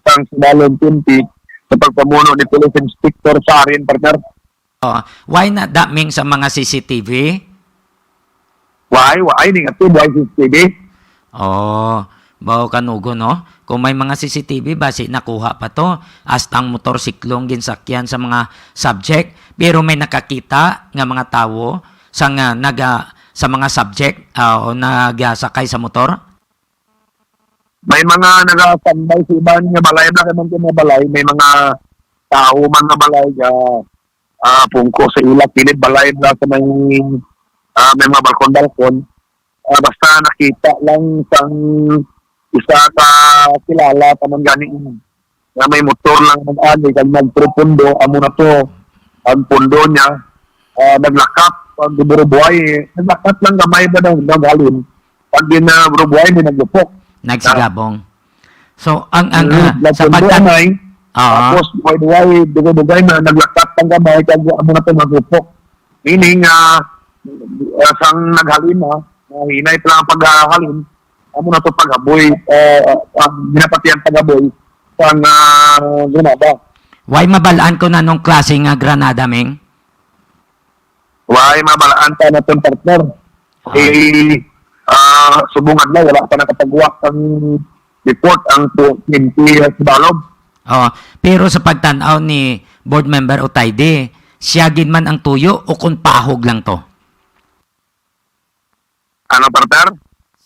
tang Sibalom County sa pagpamuno ni Police Inspector Sarin, partner. Why not that ming sa mga CCTV? Why ni nga to CCTV? Bao kanugo no? Kung may mga CCTV, basi nakuha pa to. Astang motorsiklong ginsakyan sa mga subject. Pero may nakakita nga mga tao sa mga subject o nagasakay sa motor? May mga nagasambay sa iban nga balay na kaman mga balay. May mga tao man nga balay pungko sa ilak, pilid balay na sa may mga balkon-balkon. Basta nakita lang sang isa ka kilala taman ganing na may motor lang mag-ani kag nagpropundo amo na to ang pundo niya naglakap pag burubuhay naglakap lang gamay ba daw halin pag burubuhay din naglupok Nagsigabong. So ang sa pagtanay tapos buhay dugay na naglakap lang gamay kag amo na to naglupok meaning sang naghalin hinay pa lang ang paghahalin amo na to paghaboy ginapatian paghaboy sang Granada. Why mabalaan ko na nung klase nga Granada, Ming? Why mabalaan ta na itong partner? Subungan lang, wala pa nakapagawa ang report ang PNP Sibalom. Pero sa pagtanaw ni board member Otayde, siya gin man ang tuyo o kung pahog lang to? Ano, partner?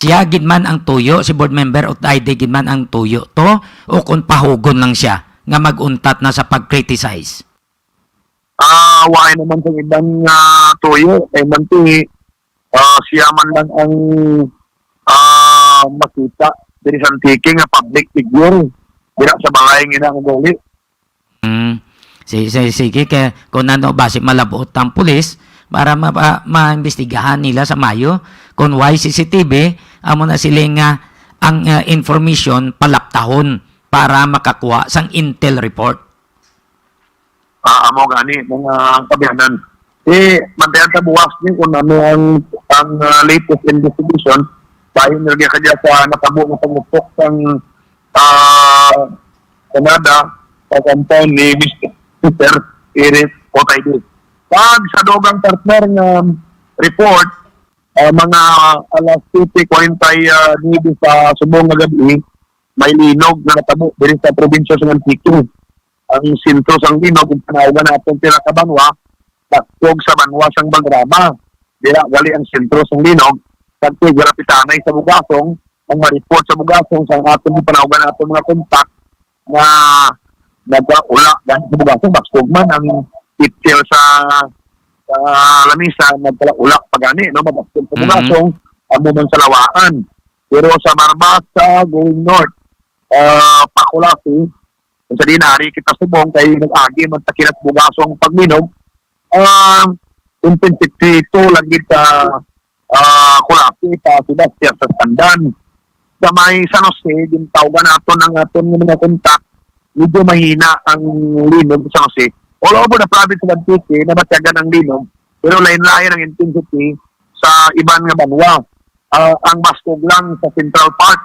Siya gid man ang tuyo, si board member Otayde gid man ang tuyo to o kung pahugon lang siya nga maguntat na sa pag-criticize? Why naman sa ibang tuyo kay man siya man lang ang makita diri sa tiki nga public figure dira sa balay nga ang gali. Sige, kaya kung ano base malabot ang pulis para maimbestigahan nila sa Mayo kung why CCTV amo na sila nga ang information palaptahon para makakuha sang intel report. Amo gani mga kabiyanan. Mantayan ta buwas din kung ano ang latest investigation dahil nilagyan ka dyan sa natabo ng pangupok ng Canada sa compound ni Mr. Eric Otaydi. Pag sa dogang partner ng report, mga alas 7:49 sa subong nga gabi, may linog na natabo din sa probinsya sa Antique. Ang sintro sang linog, kung panawagan natin pinakabanwa, taktog sa banwa sang Valderrama. Dila gali ang sentro sang linog, kagtig garapitanay sa Bugasong, ang ma-report sa Bugasong sa atong panawagan natin mga kontak na nag-ula dahil sa Bugasong, baksog man ang itil sa lamisa, nagpala-ula pagani, no? Mabaksog sa Bugasong, amo man sa Lawaan. Pero sa Marbasa, going north, Pakulasi, kung sa dinari kita subong, kay nag-agi, magtakilat Bugasong pagminog, intensity 2 lagi sa Kulasi, sa Sebastian, sa Sandan. Sa may San Jose, din tawagan natin ng aton mga kontak, medyo mahina ang linog sa San Jose. All over the province of Antique, nabatyagan ang linog, pero lain-lain ang intensity sa iban nga banwa. Ang baskog lang sa Central Park,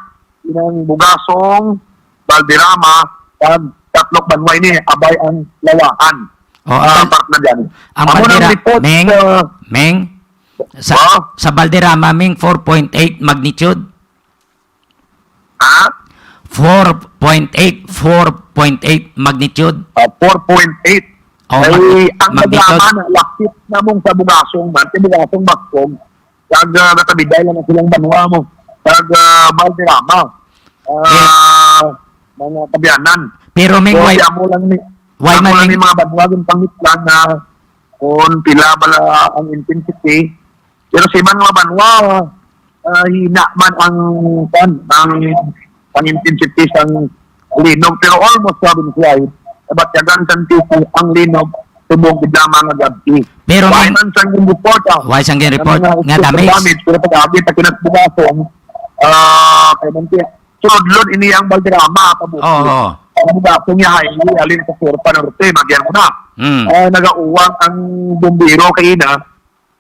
inang Bugasong, Valderrama, at tatlong banwa ini, abay ang Lawaan. Part na dyan. Ang Amo ng Valderrama, report, Meng, sa Valderrama, Meng, 4.8 magnitude. 4.8 magnitude. 4.8. Oh, Ay, ang magnitude. Valderrama na lakit na mong sa Bugasong, man, sa Bugasong baskog, kag natabiday lang na silang banwa mo, kag Valderrama, mga kabiyanan. Pero Meng, So, why amo lang ni man, Meng? mga banwa yung pangitlan na kung pila bala ang intensity. Pero si man mga banwa, hina man ang intensity sang linog. Pero almost sabi ni Clyde, nabatyagan sa tipo ang linog tubong bigla mga gabi. Pero Why Meng, man sang yung report, why sang report na nga damage? pero pag-abi, takinat Bugasong, kay Manti, sunod-lod ini ang Valderrama, pabuti. Oo. Ang Bugasong niya, alin sa Surpa ng Rute, magyan mo na. Nagauwang ang bumbiro kay ina,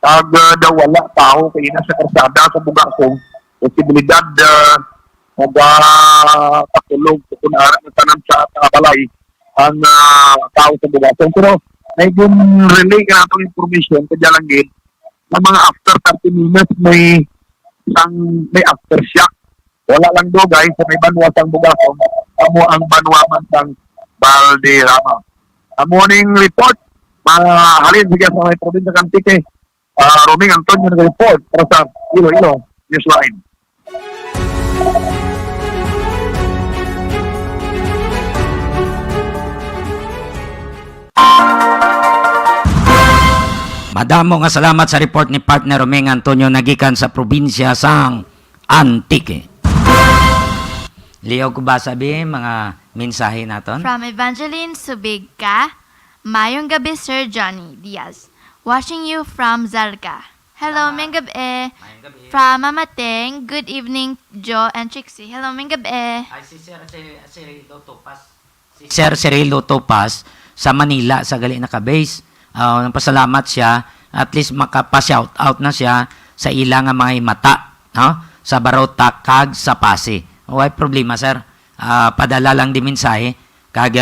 kag daw wala tao kay ina sa karsada sa Bugasong, posibilidad nagpatulog kung naarap na tanam sa balay ang tao sa Bugasong. Pero may relay ka na itong information kaya lang din na mga after 30 minutes may aftershock. Wala lang do guys sa may banwa sang Bugasong, amo ang banwa man sang Valderrama. Amo ning report, halin sige sa may probinsya ng Antique. Roming Antonio nag-report para sa Iloilo Newsline. Madamo nga salamat sa report ni partner Romeng Antonio nagikan sa probinsya sang Antique. Liyaw ko ba sabihin mga mensahe naton? From Evangeline Subigka, Mayong gabi Sir Johnny Diaz. Watching you from Zarka. Hello, Mayong gabi. From Mama Teng, good evening Joe and Trixie. Hello, Mayong gabi. Ay, si Sir Cirilo Topas. Si Sir Cirilo Topas sa Manila sa gali na ka-base. Napasalamat siya, at least makapa-shout out na siya sa ilang mga mata, no? Sa Barota kag sa Pasi. Why problema, sir? Padala lang di mensahe, kag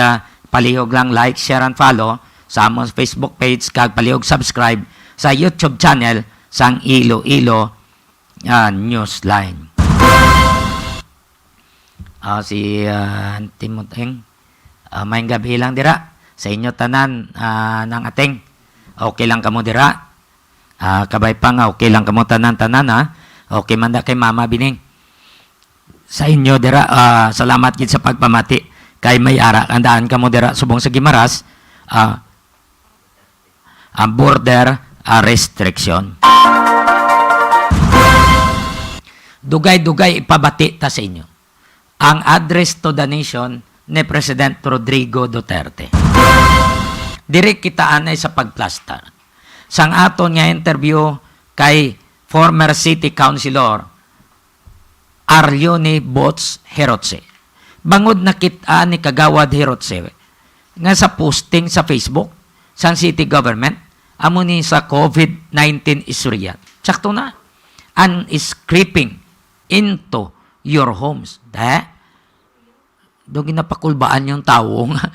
palihog lang like, share and follow sa among Facebook page, kag palihog subscribe sa YouTube channel sang Iloilo Newsline. Si Timoteng, may gabi lang dira sa inyo tanan ng ating. Okay lang kamo dira. Kabay pa nga, okay lang kamo tanan-tanan ha. Okay man da kay Mama Bining. Sa inyo dira, salamat gid sa pagpamati kay may ara andaan kamo dira subong sa Gimaras. Border restriction. Dugay-dugay ipabati ta sa inyo. Ang address to the nation ni President Rodrigo Duterte. Diri kita anay sa pagplastar. Sang aton nga interview kay former city councilor Arlione Bots Herotse. Bangod na kita ni Kagawad Herotse nga sa posting sa Facebook sa city government amo ni sa COVID-19 istorya. Sakto na. And is creeping into your homes. Doon ginapakulbaan yung tao nga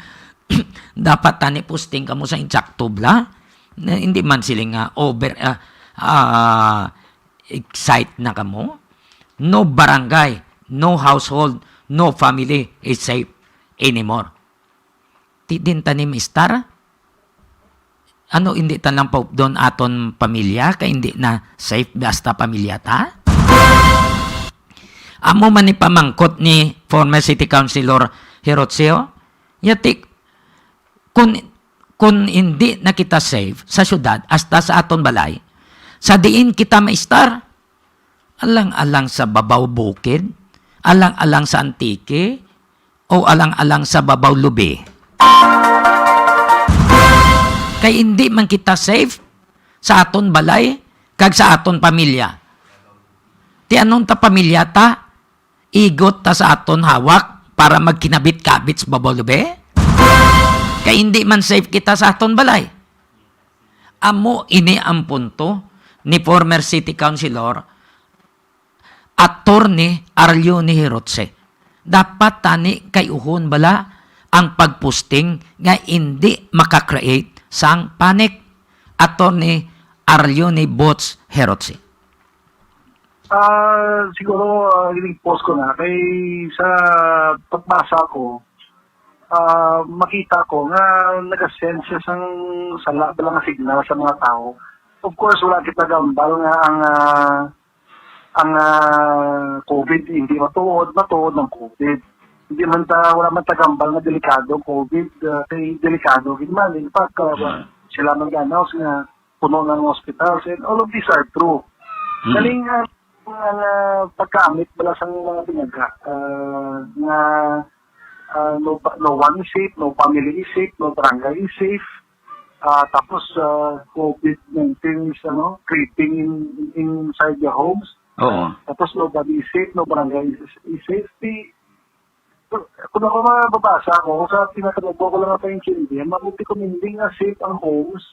dapat tani posting ka mo sa insaktubla. Hindi man sila nga excite na ka mo. No barangay, no household, no family is safe anymore. Din tanim istar? Ano, hindi talang pa doon aton pamilya, kaya hindi na safe basta pamilya ta? Amo man ni pamangkot ni former City Councilor Herotseo, yatik, kung hindi na kita safe sa syudad, hasta sa aton balay, sa diin kita maistar, alang-alang sa babaw bukid, alang-alang sa antike, o alang-alang sa babaw lubi. Kay hindi man kita safe sa aton balay, kag sa aton pamilya. Ti anong ta pamilya ta, igot ta sa aton hawak para magkinabit-kabit sa babaw lubi? Kay hindi man safe kita sa aton balay. Amo ini ang punto ni former City Councilor Attorney Arlione Herotse. Dapat tani kay uhon bala ang pagposting nga hindi makakreate sang panic. Attorney Arlione Bots Herotse. Siguro, post ko na. Kay sa pagbasa ko, makita ko nga nag-send siya sa lang signal sa mga tao. Of course, wala kita gambal nga ang COVID, hindi matuod ng COVID. Hindi man wala man tagambal na delikado COVID, kay delikado gitman. In fact, sila mag-announce nga puno ng hospitals, and all of these are true. Galing pagkaamit bala sa mga binaga, nga no one is safe, no family is safe, no barangay is safe. Tapos COVID-19 is creeping inside the homes. Oo. Tapos nobody is safe, no barangay is safe. Kung ako mababasa ko, sa tinatanong ko lang natin yung children, mabuti kung hindi nga safe ang homes,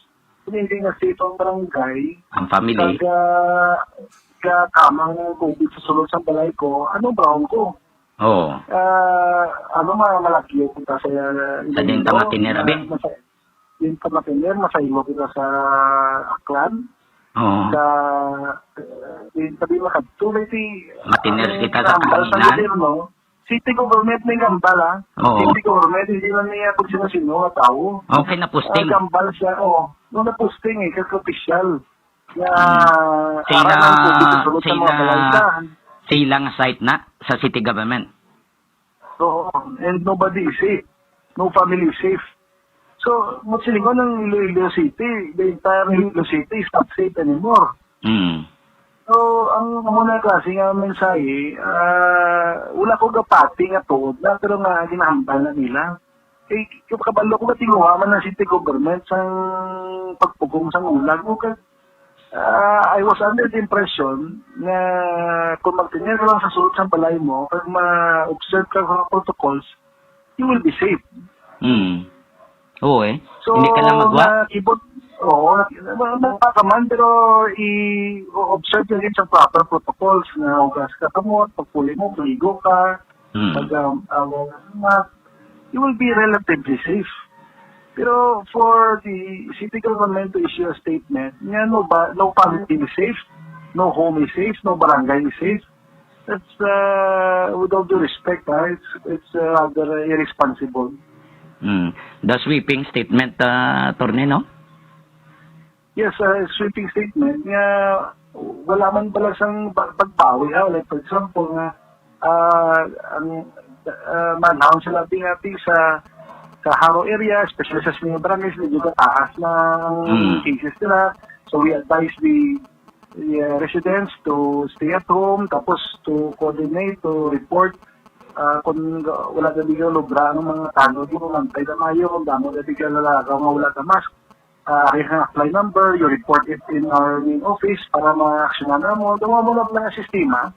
kung hindi nga safe ang barangay, Ang family. kamang COVID sa sulod sa balay ko, anong brown ko? Oo. Malaki kita sa din ta matiner, abi? Din ta matiner, masaylo kita sa Aklan. Oo. Din tabi makadtuloy Matiner kita sa Pangilinan. City government may gambal, ha? Oo. City government, hindi man niya kung sino-sino nga tao. Okay na posting. Gambal siya, nung na-posting kaka-official. Sila Sila silang site na sa city government. So, and nobody is safe. No family is safe. So, magsilingon ng Iloilo City, the entire Iloilo City is not safe anymore. So, ang muna klase nga mensahe, wala ko gapati nga tuod na, pero nga ginahambal na nila. Kabalo ko katinguha man ng city government sa pagpugong sa ulag. I was under the impression na kung magtinir lang sa sulod sa balay mo, pag ma-observe ka sa protocols, you will be safe. Oo So, hindi ka lang magwa. Nagpakaman, pero i-observe nyo rin sa proper protocols na ugas ka kamot, pagpuli mo, puligo ka, you will be relatively safe. Pero for the city government to issue a statement, no family is safe, no home is safe, no barangay is safe, that's, with all due respect, it's rather irresponsible. The sweeping statement, Attorney, no? Yes, sweeping statement. Wala man pala siyang pagbawi. Like for example, manahon sila ating sa Haro area, especially sa mga barangays, medyo taas na ang cases nila. So we advise the residents to stay at home, tapos to coordinate, to report kung wala na bigyan lubra ng mga tanod, yung mantay na mayo, kung damo na bigyan lalagaw nga wala na mask. Ang apply number, you report it in our main office para ma-actionan na mo. Dawa mo lang ang sistema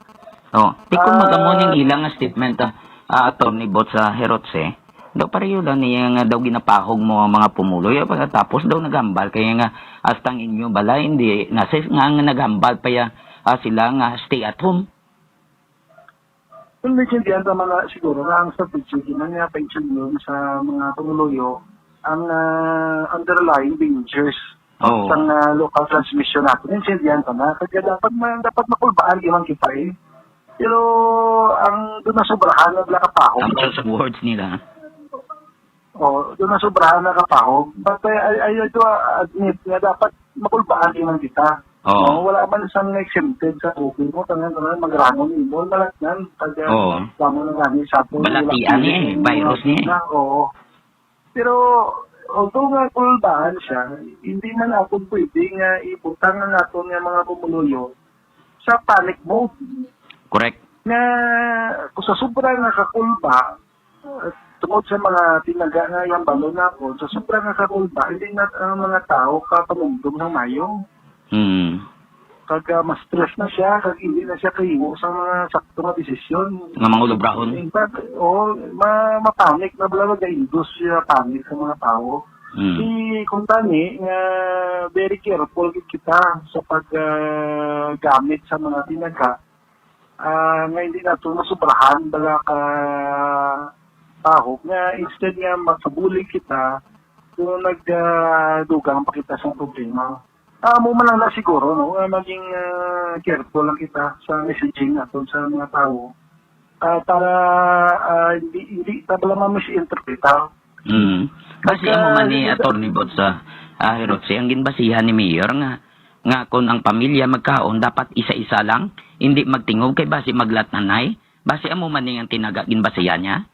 Oh, di ko magamo ning ilang nga statement attorney bot sa Herotse. Daw pareho lang niya nga daw ginapahog mo ang mga pumuloy pagkatapos daw nagambal kaya nga astang inyo bala hindi nasa nga nagambal pa ya sila nga stay at home. Kung naiintindihan sa mga siguro na ang strategy na nga pension yun sa mga pumuluyo ang underlying dangers Oo. sa local transmission natin. Naiintindihan ka na. Kaya dapat makulbaan iman kita eh. Pero ang doon na sobrahan na nakapahog. Ang sa words nila. Doon na sobrahan na nakapahog. But I do admit na dapat makulbaan iman kita. Oo. Wala man isang exempted sa tubig mo. Tangan magramon mo. Malat nan. Kaya mo na gani sa atin. Balatian niya eh. Virus niya eh. Oo. Pero although nga kulbaan siya, hindi man ako pwedeng ibutang na natin ng mga pumuluyo sa panic mode. Correct. Na kung sa sobrang nakakulba, tungkol sa mga tinaga nga yung balon na ako, sa sobrang nakakulba, hindi na ang mga tao kapanumdum ng mayong. Kag mas stress na siya, kag hindi na siya kahimo sa mga sakto nga desisyon. Nga mga ulubrahon. In fact, mapanik na bala mag-indus siya panik sa mga tao. Kung tani, very careful kita sa paggamit sa mga tinaga. Nga hindi na ito masubrahan bala ka tahog. Nga instead nga magsabulig kita kung nagdugang pa kita sa problema. Mo man lang na siguro, no? Maging careful lang kita sa messaging natin sa mga tao para hindi tabla ma-misinterpreta. Kasi ang man ni Attorney Bot sa Herotse, ang ginbasihan ni Mayor nga kung ang pamilya magkaon dapat isa-isa lang, hindi magtingog kay basi maglatnanay, basi amo man ni ang tinaga ginbasihan niya.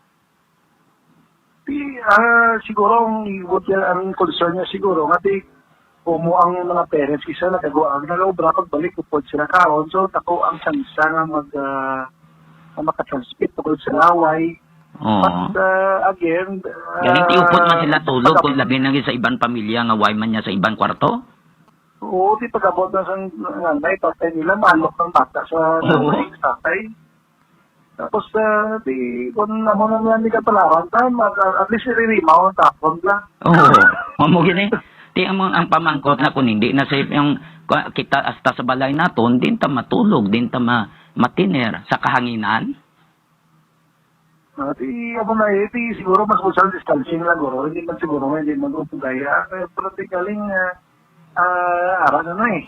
Siguro ang concern niya siguro ngati mo ang mga parents isa nagagawa ang nalobra pagbalik upod sila kaon so tako ang sansa nga makatransmit tungkol sa laway. But again, galing tiupod man sila tulog kung labi na sa ibang pamilya nga way man niya sa ibang kwarto. Oo, di pagabot na sa nanay, tatay nila, malok ng bata sa nanay, tatay. Tapos, kung naman na niya hindi ka palawan, at least iririmaw ang tapon lang. Mamugin eh. Di ang pamangkot na kung hindi na sa yung kita hasta sa balay naton, din ta matulog, din ta matiner sa kahanginan. Siguro mas social distancing lang, hindi man siguro, hindi man upugaya. Pero practically, ara na eh.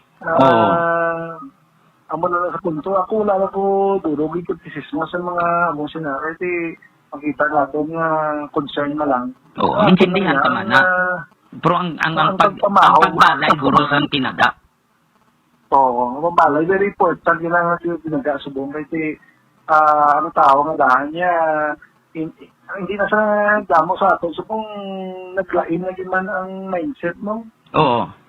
Amo na sa punto. Ako wala na po durog yung kritisismo sa mga among senaryo. Makita natin nga concern na lang. Intindihan ka man na. Pero ang pagbalay guro sa tinaga. Ang pagbalay, very important yun lang yung tinaga sa buong. Kasi ano tao nga dahan niya, hindi na siya damo sa ato. So kung naglain na man ang mindset mo,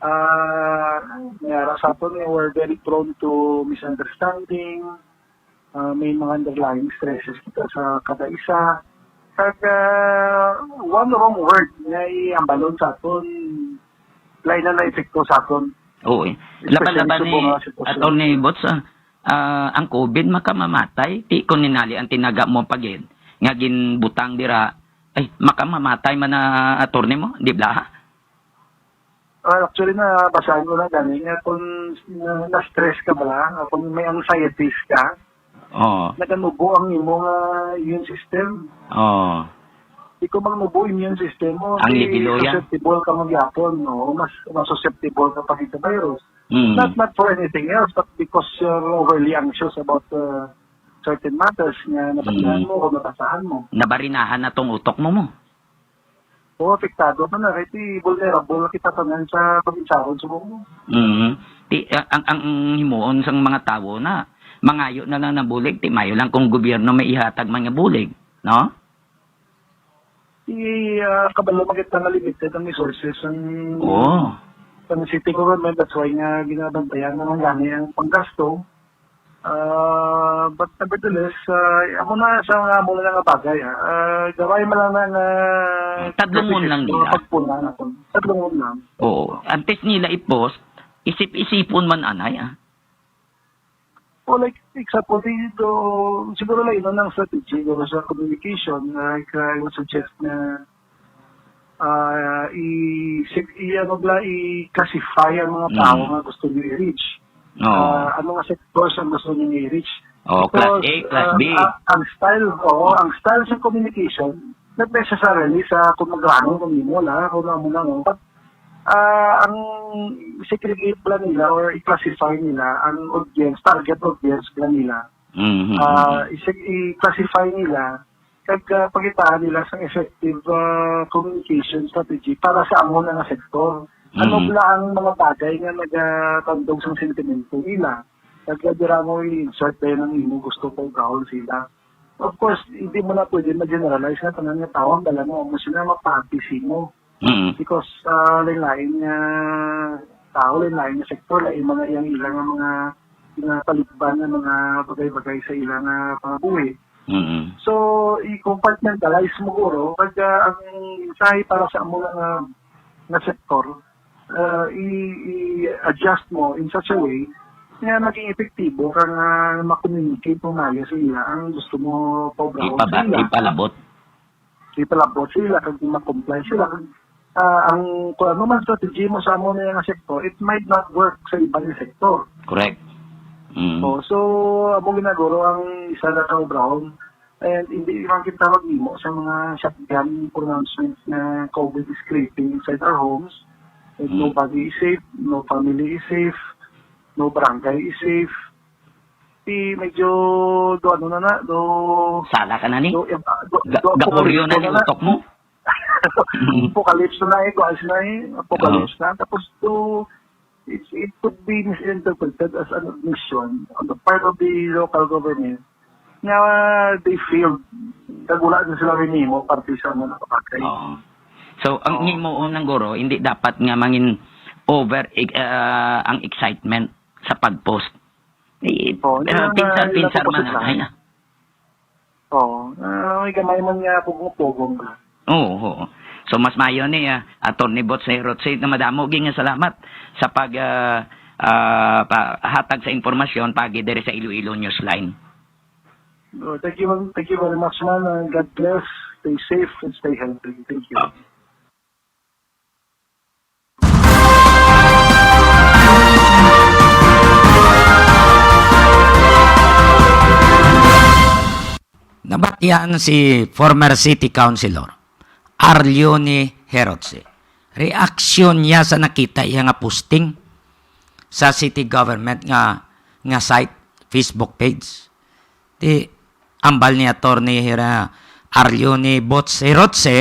nangyara sa ato, we're very prone to misunderstanding, may mga underlying stresses kita sa kada isa. Kag one wrong word na i-ambalon sa aton, lain na epekto sa aton. Oo eh. Laban-laban ni Attorney Bots, ang COVID makamamatay, ti ko ninali ang tinaga mo pagin, nga ginbutang dira, ay makamamatay man na attorney mo, di ba? Actually, nabasahin ko na gani nga kung na-stress ka ba, kung may anxieties ka, naganubo ang imong immune system. Di ko magnubo immune system mo, susceptible ka magyapon, no? Mas susceptible ka pa sa virus. Not for anything else, but because you're overly anxious about certain matters nga nabasahan mo o nabasahan mo. Nabarinahan na tong utok mo. Apektado ka na, kasi vulnerable kita tanan sa pag-insaron sa mo. Ang himuon sa mga tao na mangayo na lang na bulig, mayo lang kung gobyerno may ihatag mga bulig, no? Kabalo magkita na limited ang resources ng city government, that's why nga ginabantayan naman gani ang panggasto. But nevertheless, ako na sa mula nga bagay. Gaway mo lang na tatlong lang nila. Tatlong lang. Antes nila i-post, isip-isipon man anay. O like, example, dito, siguro lang ino ng strategy, siguro sa communication, like, I would suggest na i-classify ang mga tao na gusto nyo i-reach. Oo. Ano nga sectors ang gusto nyo i-reach. Oo, class A, Because, class B. ang style sa communication, not necessarily sa kung magkano, kung mo na, kung ano na, no. But, ang segregate pala nila or i-classify nila ang audience, target audience pala nila. I-classify nila kag pagitaan nila sa effective communication strategy para sa amo na sektor. Ano pala ang mga bagay nga nagatandog sa sentimento nila. Kag dira mo i-insert tayo ng imo gusto ko gawin sila. Of course, hindi mo na pwede ma-generalize na tanan nga tao ang dala mo sila mapag-practice mo. Because lain-lain nga tao, lain-lain nga sektor, lain mga iyang ilang mga pinapalibban ng mga bagay-bagay sa ilang pangabuhi. So, i-compartmentalize mo guro pag ang mensahe para sa amo nga sektor, i-adjust mo in such a way na maging epektibo kang makommunicate mo mayo sa ila ang gusto mo paubrawon sa ila. Ipalabot sila kag ma-comply sila. Ang kung ano man strategy mo sa amo na yung sektor, it might not work sa ibang sektor. Correct. So, amo ginaguro ang isa na brown and hindi lang kita mag-imo sa mga shotgun pronouncements na COVID is creeping inside our homes. And nobody is safe, no family is safe, no barangay is safe. Medyo Sala ka na ni? Gaporyo na yung utok mo? Apocalypse na apocalypse na. Tapos it could be misinterpreted as an admission on the part of the local government na they failed. Kagula na sila rin mo, partisan mo na kapakay. So, ang mo unang guro, hindi dapat nga mangin over ang excitement sa pag-post. Pinsar-pinsar man na. May gamay man nga pugong-pugong ka. Oo. So, mas mayo ni Atty. Botserotse na madamo nga salamat sa hatag sa informasyon pagi diri sa Iloilo Newsline. Thank you very much, man. God bless. Stay safe and stay healthy. Thank you. Nabatian si former city councilor Arlione Herotse. Reaksyon niya sa nakita iya nga posting sa city government nga site, Facebook page. Di ambal ni Atty. Arlione Herotse,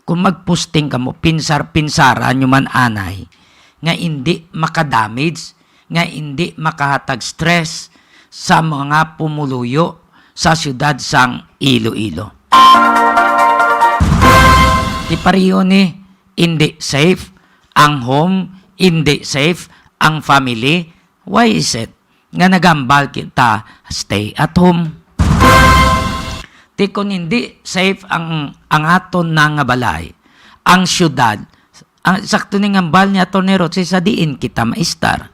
kung magposting ka mo, pinsar-pinsara nyo man anay, nga hindi makadamage, nga hindi makahatag stress sa mga pumuluyo sa siyudad sang Iloilo. Di pariyo ni, hindi safe ang home, hindi safe ang family. Why is it? Nga nagambal kita, stay at home. Di kung hindi safe ang aton na nga balay, ang siyudad, ang sakto ni ngambal niya to ni Rotse sa diin kita maistar.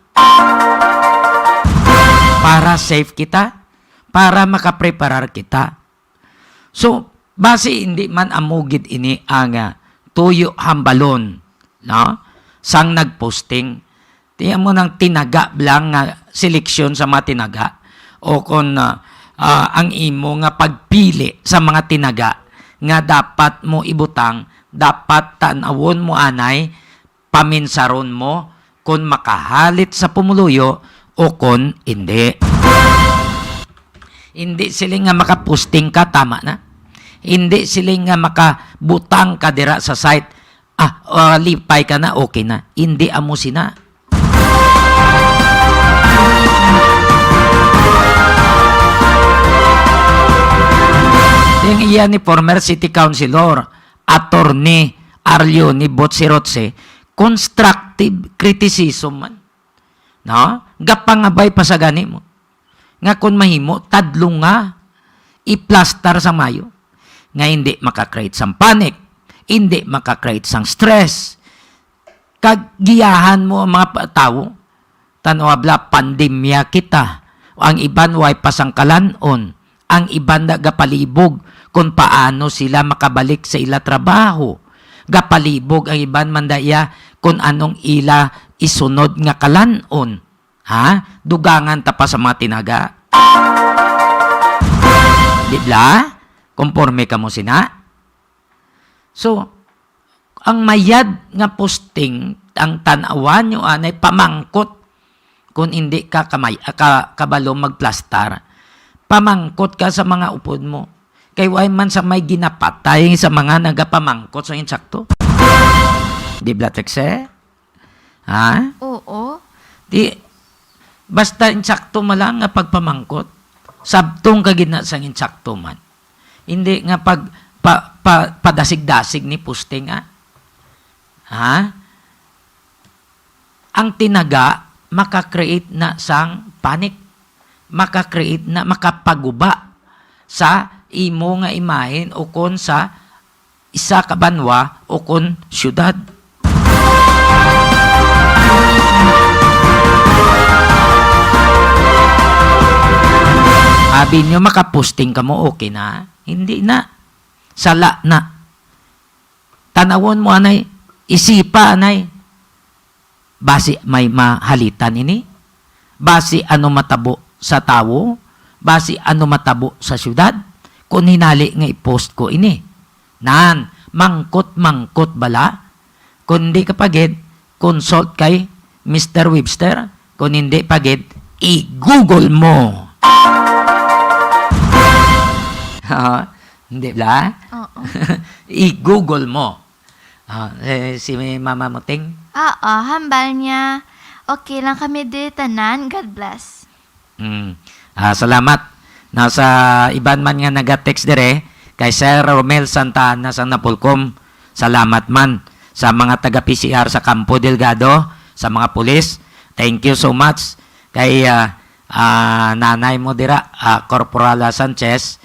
Para safe kita, para makapreparar kita. So, base hindi man amugid ini ang tuyo hambalon, no? Sang nagposting, tiyan mo nang tinaga blang nga seleksyon sa mga tinaga o kung ang imo nga pagpili sa mga tinaga nga dapat mo ibutang, dapat tanawon mo anay, paminsaron mo kung makahalit sa pumuluyo o kung hindi. Hindi sila nga makaposting ka, tama na. Hindi sila nga makabutang ka dira sa site, lipay ka na, okay na. Hindi amo sina. Yung iya ni former city councilor, Atty. Arlione Botserotse, constructive criticism man. No? Gapangabay pa sa gani mo. Nga kung mahimo, tadlo nga i-plaster sa mayo. Nga hindi makakreate sang panic, hindi makakreate sang stress. Kagiyahan mo ang mga tao, tanawabla, pandemya kita, ang iban way pasangkalanon, ang iban na gapalibog kung paano sila makabalik sa ila trabaho. Gapalibog ang iban mandaya kung anong ila isunod nga kalanon. Ha? Dugangan ta pa sa mga tinaga. Dibla? Konforme ka mo sina? So, ang mayad nga posting, ang tanawan nyo anay pamangkot kung hindi ka kabalo magplastar. Pamangkot ka sa mga upod mo. Kay way man sa may ginapatay sa mga nagapamangkot sa insakto. Di ba, Tekse? Ha? Oo. Di, basta insakto mo lang nga pagpamangkot. Sabtong kagina sa insakto man. Hindi nga padasig-dasig ni posting, ha? Ha? Ang tinaga, makakreate na sang panic. Makakreate na, makapaguba sa imo nga imahin o kon sa isa ka banwa o kon syudad. Sabi nyo, makaposting ka mo, okay na? Hindi na. Sala na. Tanawon mo, anay. Isipa, anay. Basi may mahalitan ini? Basi ano matabo sa tawo? Basi ano matabo sa syudad? Kung hinali nga i-post ko ini. Nan, mangkot-mangkot bala. Kung hindi ka pagid, consult kay Mr. Webster. Kung hindi pagid, i-google mo. Hindi ba? Oo. I-google mo. Si Mama Muting? Oo, hambal niya. Okay lang kami di tanan. God bless. Salamat. Nasa iban man nga nag-text dire kay Sir Romel Santa Ana sa Napolcom. Salamat man sa mga taga-PCR sa Campo Delgado, sa mga pulis. Thank you so much kay nanay mo dira, Corporal Sanchez,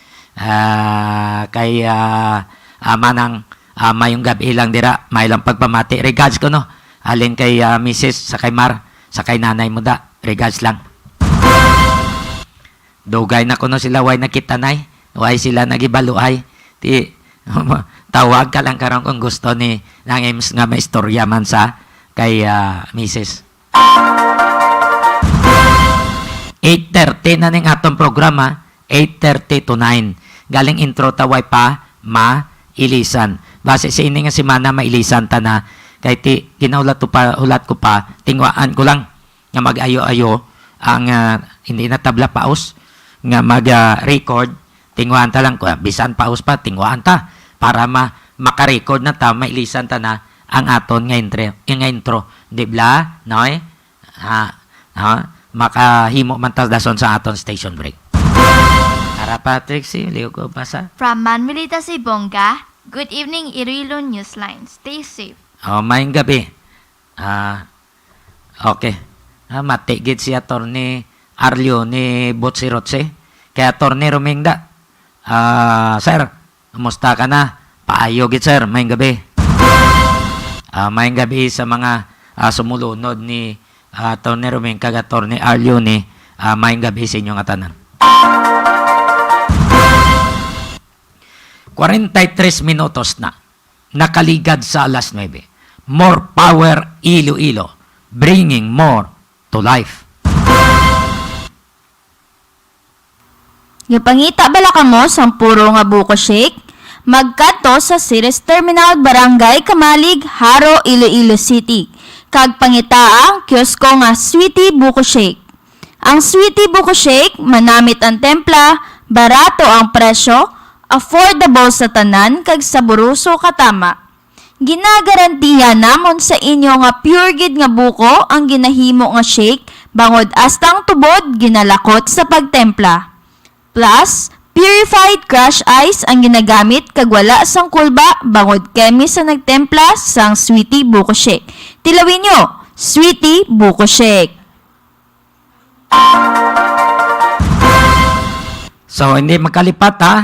kay manang mayong gabi lang dira, may lang pagpamati. Regards ko no. Alin kay Mrs. sa kay Mar, sa kay nanay mo da. Regards lang. Dugay na ko no sila way nakitanay. Way sila nagibaluay. Ti tawag ka lang karon kung gusto ni nang ims nga may istorya man sa kay Mrs. 8:30 na ning atong programa, 8:30 to 9. Galing intro taway pa mailisan. Base sa ini nga semana mailisan ta na kay ti ginaulat ko pa tingwaan ko lang nga mag-ayo-ayo ang hindi na tabla paus nga mag-record tingwaan ta lang ko bisan paus pa tingwaan ta para maka-record na ta mailisan ta na ang aton nga intro di ba noy makahimo man ta dason sa aton station break. Para Patrick si liw ko basa. From Manmilita si Bongga, good evening Iloilo Newsline. Stay safe. Mayong gabi. Okay. Matigid si Atty. Arlio ni Botsirotse. Kaya Atty. Romingda. Sir, kumusta ka na? Paayogit sir, mayong gabi. Mayong gabi sa mga sumulunod ni Atty. Roming kag Atty. Arlio ni mayong gabi sa inyong atanan. 43 minutos na. Nakaligad sa alas 9. More power Iloilo, bringing more to life. Gipangita bala kamo sang puro nga buko shake? Magkato sa Ceres Terminal Barangay Kamalig, Haro, Iloilo City. Kag pangita ang kiosko nga Sweetie Buko Shake. Ang Sweetie Buko Shake, manamit ang templa, barato ang presyo, affordable sa tanan, kag saburuso katama. Ginagarantiya namon sa inyo nga pure gid nga buko ang ginahimo nga shake, bangod astang tubod ginalakot sa pagtempla. Plus, purified crush ice ang ginagamit kag wala sang kulba bangod kemis sa nagtempla sang Sweetie Buko Shake. Tilawin nyo, Sweetie Buko Shake. So, hindi magkalipat ha.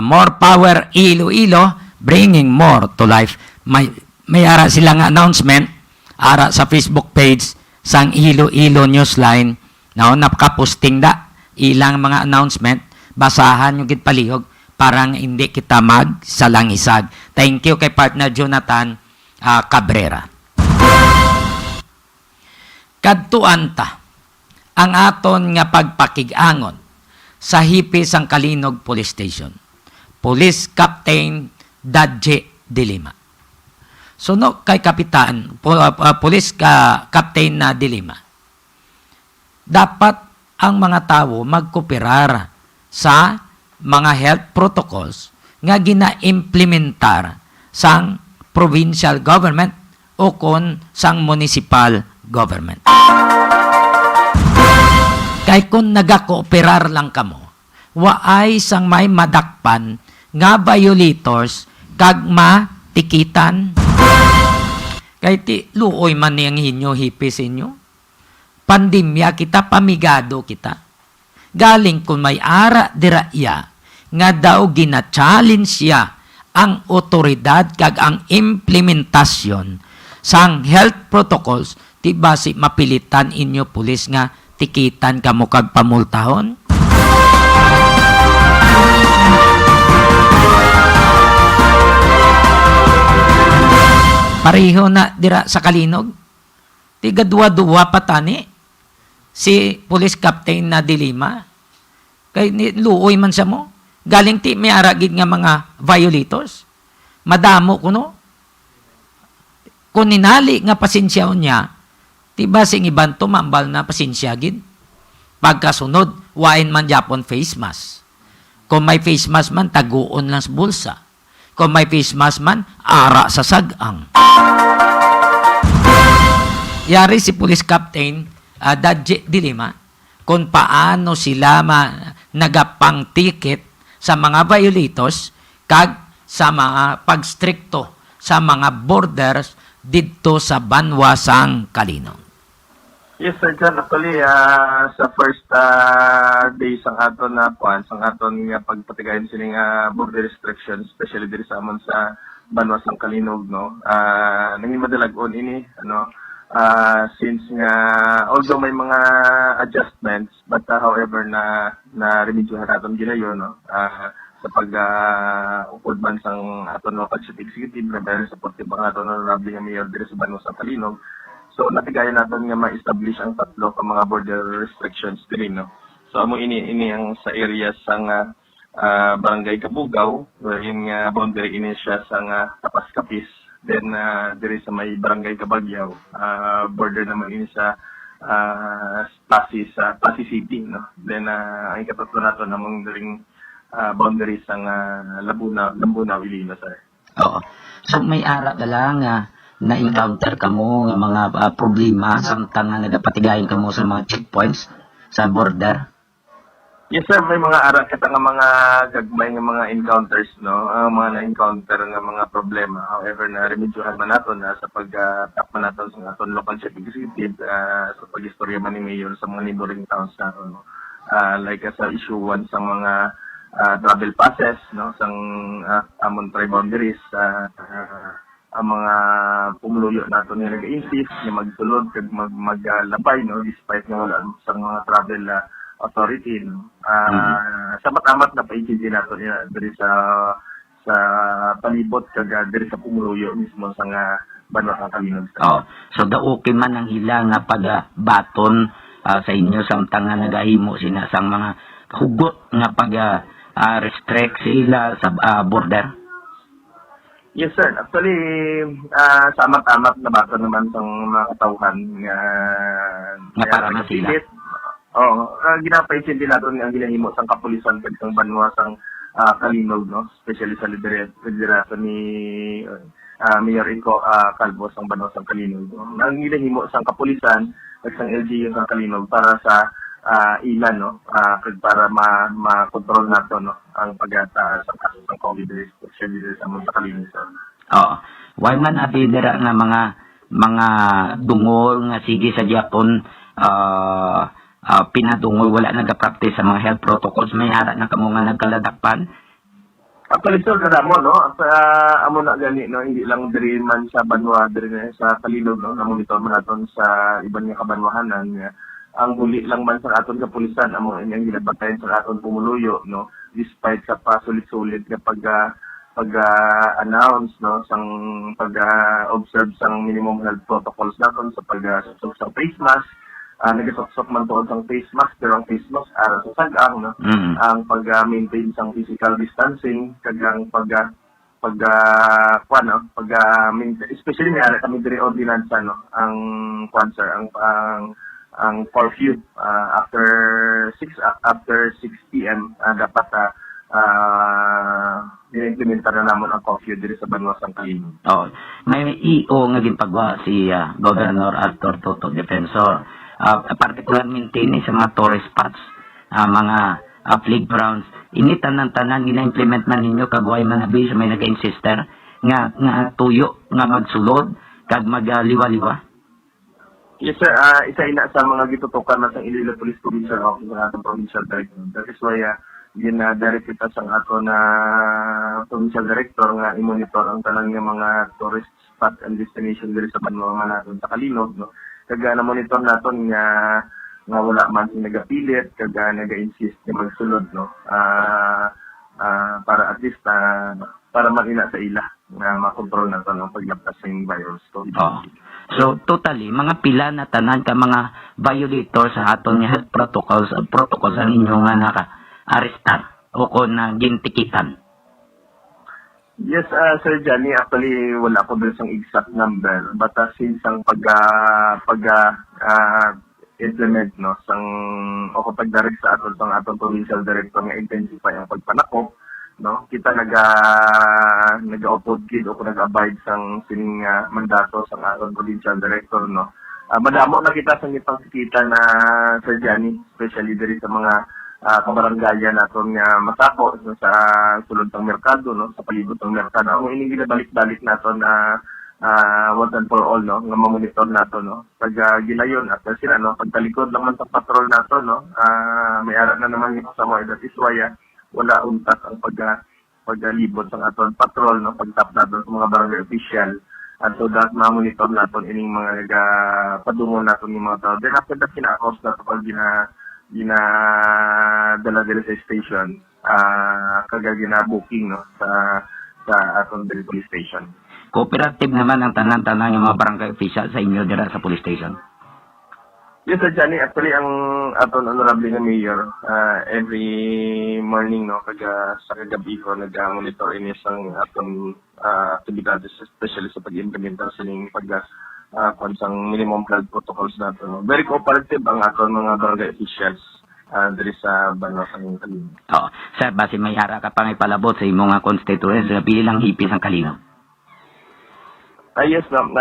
More power Iloilo, bringing more to life. May ara silang announcement ara sa Facebook page sang Iloilo Newsline No, napaka-posting da ilang mga announcement, basahan yung gitpalihog parang hindi kita magsalangisag. Thank you kay partner Jonathan Cabrera. Kadtuan ta ang aton nga pagpakig-angon sa hipi sang Kalinog Police Station. Police Captain Dadje de Lima. Suno kay Kapitan, Police Captain na de Lima. Dapat ang mga tao magkooperar sa mga health protocols nga gina-implementar sang provincial government o kon sang municipal government. Kay kung nagakooperar lang kamo, waay sang may madakpan nga violators kag matikitan. Kay ti luoy man niyang hinyo hipis inyo. Pandemya kita, pamigado kita. Galing kung may ara diraya nga daw gina-challenge siya ang otoridad kag ang implementasyon sang health protocols, ti basi mapilitan inyo pulis nga tikitan kamo kag pamultahon. Pareho na dira sa Kalinog. Tiga duwa-duwa patani si Police Captain na de Lima. Kay luoy man sa mo. Galing ti may aragid nga mga violators. Madamo kuno. Kung ninali nga pasensyaon niya, ti basing iban tumambal na pasensya gid. Pagkasunod, wain man Japon face mask. Kung may face mask man, taguon lang sa bulsa. Kung may face mask man, ara sa sagang. Yari si Police Captain Dadje de Lima kung paano sila nagapang ticket sa mga violators kag sa mga pagstrikto sa mga borders dito sa Banwasang Kalinog. Yes, sir, John. Actually, sa first day sang aton na sang aton nga pagpatigayon sining border restrictions, especially diri sa amon sa Banwasang Kalinog, no. Nanging madalagon ini, ano, since nga although may mga adjustments, but however na remedyohan naton ginayon, no. Sa pag-upod man sang aton local city executive, dahil supportive ang aton honorable nga mayor diri sa Banwasang Kalinog. So, natigayan natin nga ma-establish ang tatlo ka mga border restrictions din, no? So, amo ini ang sa areas sang Barangay Kabugaw, wherein nga boundary ini siya sang Tapas Kapis. Then, diri sa may Barangay Kabagyaw, border naman ini sa Pasig City, no? Then, ang ikatatlo nato namang diring boundary sang Lambuna, Ilina, sir. Oo. So, may ara ka lang na-encounter ka mo ng mga problema samtang nga nagapatigayin ka mo sa mga checkpoints sa border? Yes, sir. May mga aral kita nga mga gagmay nga mga encounters, no? Mga na-encounter nga mga problema. However, na-remedyohan man nato na sa pag-tap man nato sa aton local chief executive sa pag-istorya man ni Mayor sa mga neighboring towns nato, no? Like sa issue 1 sa mga travel passes, no? Sang amon tri-boundaries, ang mga pumuluyo nato ni nag-insist na magsulod kag maglabay, no, despite nga wala sa mga travel authority, no. Samat-amat na paikindi nato niya diri sa palibot kag diri sa pumuluyo mismo sa nga Banwasang Kalinog. Oh, so okay man ang hila nga pag-baton sa inyo samtang nga nagahimo sina sang mga hugot nga pag-restrict sila sa border? Yes, sir. Actually, samat-amat na bato naman sa mga katauhan nga para na sila. Oo. Ginapaisin din natin ang ginahimo sang kapulisan kag sang Banwasang Kalinog, no? Especially sa liderasa ni Mayor Inco Calvo sang Banwasang Kalinog. Ang ginahimo sang kapulisan kag sang LGU sang Kalinog para sa ilan, no? Para ma-control nato, no, ang pagataas sa kaso ng COVID restriction dito sa mga Kalinog. Oo. Why man abidera nga mga dungol nga sige sa Japon pinadungol wala nagapractice sa mga health protocols, may hara na kamo nga nagkaladakpan? Actually, sir, mo, no? Amo na gani, no? Hindi lang diri man sa Banwa, diri sa Kalinog, no? Na-monitor man naton sa ibang nga kabanwahanan nga ang huli lang man sa aton kapulisan amo inyong ginabatayan sa aton pumuluyo, no, despite sa pasulit-sulit nga pag-announce, no, sang pag-observe sang minimum health protocols naton sa pag-susok sa face mask. Nagasok man tuod sang face mask, pero ang face mask ara sa sag-ang, no, ang pag-maintain sang physical distancing, kagang especially may kami diri ordinansa, no, ang sir, ang curfew after 6 p.m. Dapat i-implementa na namon ang curfew diri sa Banwasang Kalino. Oh, may EO nga ginpagawa si Governor Arthur Toto Defensor, particularmente ni sa mga tourist spots, mga playgrounds. Ini tanan-tanan gina-implement man ninyo kagway man abi sa may nag-insister nga tuyo nga magsulod kag magliwa-liwa. Yes sir, isa ina sa mga gitutukan na sa Iloilo Police Provincial Office ng atong Provincial Director. That is why gina-direct kita sa ato na Provincial Director nga i-monitor ang tanan nga mga tourist spot and destination diri sa Banwa naton sa Kalinog, no. Kaga na monitor naton nga wala man sing nagapilit, kaga naga-insist na magsulod, no. Para at least para makina sa ila na makontrol naton ang paglabas ng virus. So totally mga pila na tanan ka mga violator sa aton nga health protocols ang inyo nga naka-arestar o kung na gintikitan. Yes, Sir Johnny, actually wala ko din sang exact number, but since ang implement, no, sang o kapag direct sa atong provincial director nga intensify ang pagpanakop, no, kita nag-upload kid o nag-abide sang sining mandato sang atong provincial director, no. Madamo na kita sa ipangkita na Sir Johnny, especially diri sa mga kabaranggayan naton nga masako sa sulod ng merkado, no, sa palibot ng merkado. Ang ini ginabalik-balik naton na once and for all, no, nga mamonitor nato, no, pag ginayon at sila, no, pagtalikod lang man sa patrol nato, no, may ara na naman yung kasama. That is why wala untas ang paglibot sa aton patrol, no, pagtap nato sa mga barangay official, at so that mamonitor naton ining mga padungo naton yung mga tao. Then after that, kina-cause nato pag ginadala diri sa station, kaga gina-booking, no, sa aton diri police station. Cooperative naman ang tanan-tanan ng mga barangay official sa inyo dira sa police station. Yes, Sir Johnny, actually ang aton honorable na mayor, every morning, no, kaga sa kagabi ko nag-monitor ini sang aton aktibidades, especially sa pag-implementa sining sang minimum health protocols nato, no. Very cooperative ang aton mga barangay officials diri sa Banwasang Kalino. Oh, sir, base may ara ka pang ipalabot sa imong mga constituents sa bilang hipis ang Kalino. Yes, ma'am.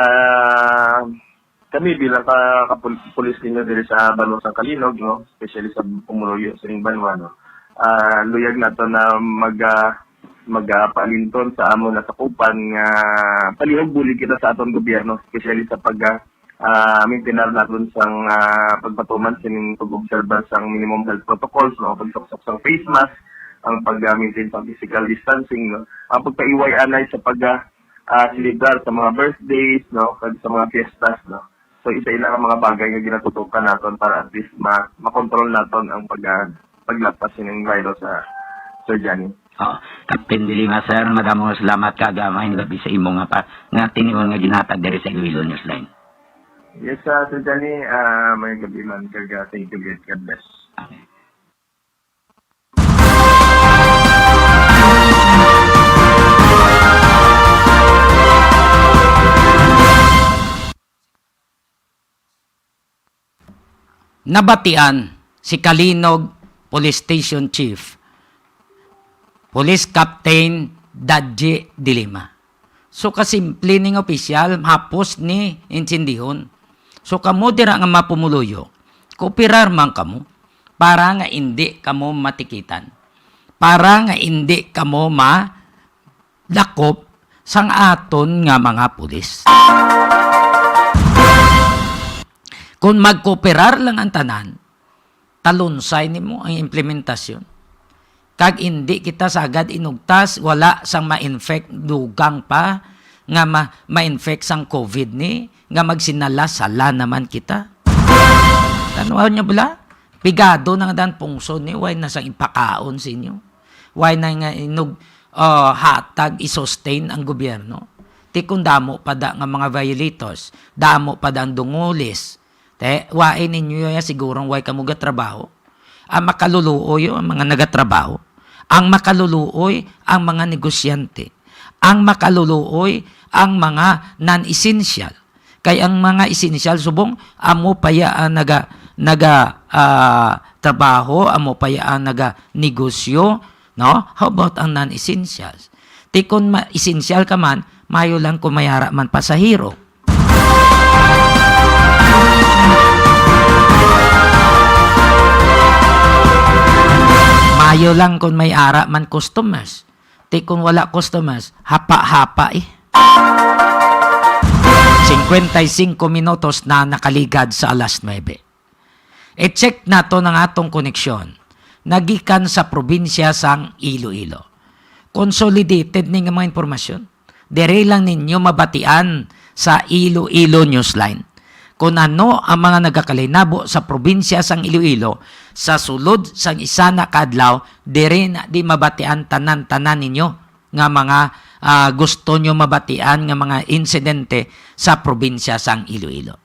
Kami bilang kapulis ninyo diri sa Banwasang Kalinog, no, especially sa pumuluyo sa Banwa, no, luyag nato na magpaalinton sa amon na sakupan nga palihog bulig kita sa aton gobyerno, especially sa maintenance naton sang pagpatuman sining pag-observance sang minimum health protocols, no, pagsuksak sang face mask, ang pag-maintain sang physical distancing, no, ang pagpaiway anay sa celebrar sa mga birthdays, no, sa mga fiestas, no. So isa ila ang mga bagay nga ginatutukan naton para at least makontrol naton ang paglapas ng virus sa Sir Johnny. Captain Dilima, sir, maraming salamat kagamay gabi sa imo nga tinigon nga ginhatag diri sa Iloilo Newsline. Yes, Sir Johnny, may gabi man kaga. Thank you, God bless. Okay. Nabatian si Kalinog Police Station Chief, Police Captain Dadji Dilima. So kasimple ning opisyal, hapos ni insindihon. So kamo dira nga mapumuluyo, kooperar man kamo para nga hindi kamo matikitan. Para nga hindi kamo malakop sang aton nga mga pulis. Kung magkooperar lang ang tanan, talunsay nimo ang implementasyon. Kag hindi kita sagad inugtas, wala sang ma-infect dugang pa, nga ma-infect sang COVID ni, nga magsinala sala naman kita. Tanaw niyo bala? Pigado na nga dan pungso ni why nasa ipakaon sa inyo. Why na nga inog hatag i-sustain ang gobyerno. Ti kung damo pa da nga mga violators, damo pa da ang dungulis. Te, wain ninyo ya sigurong why kamuga trabaho. Ang makaluluoy ang mga nagatrabaho. Ang makaluluoy ang mga negosyante. Ang makaluluoy ang mga non-essential. Kay ang mga essential subong amo payaan trabaho, amo payaan negosyo, no? How about ang non-essentials? Ti kun essential ka man, mayo lang kung mayara man pasahero. Mayo lang kung may ara man customers. Ti kung wala customers, hapa-hapa 55 minutos na nakaligad sa alas 9. E-check nato ng atong koneksyon. Nagikan sa probinsya sang Iloilo. Consolidated ni nga mga informasyon. Dire lang ninyo mabatian sa Iloilo Newsline. Kung ano ang mga nagakalinabo sa probinsya sang Iloilo sa sulod sang isa na kadlaw, dire na di mabatian tanan-tanan ninyo nga mga gusto nyo mabatian nga mga insidente sa probinsya sang Iloilo.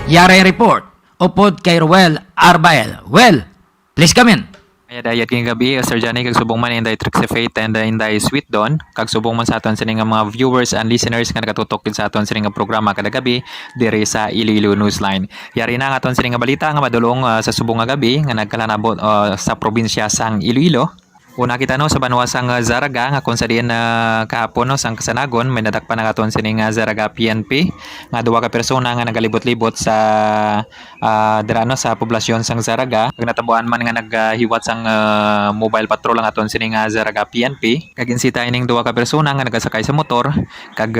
Yare report upod kay Ruel Arbael. Well, please come in. Ay dayat king gabi Sir Johnny kag subong man inday Trixifate and inday Sweet Dawn kag subong man sa aton sini nga mga viewers and listeners nga nakatutok din sa aton sini nga programa kada gabi diri sa Iloilo Newsline. Yari na nga aton sini nga balita nga madulong sa subong nga gabi nga nagkalanabot sa probinsya sang Iloilo. Una kita no sa banwasang Zaraga nga kung sa diyan kahapon no sang kasanagon may nadakpan na katon sini nga Zaraga PNP nga duwa ka persona nga nagalibot-libot sa dirano sa poblasyon sang Zaraga kag natabuan man nga naghiwat sang mobile patrol ang aton sini nga Zaraga PNP kag insita ining duwa ka persona nga nagasakay sa motor kag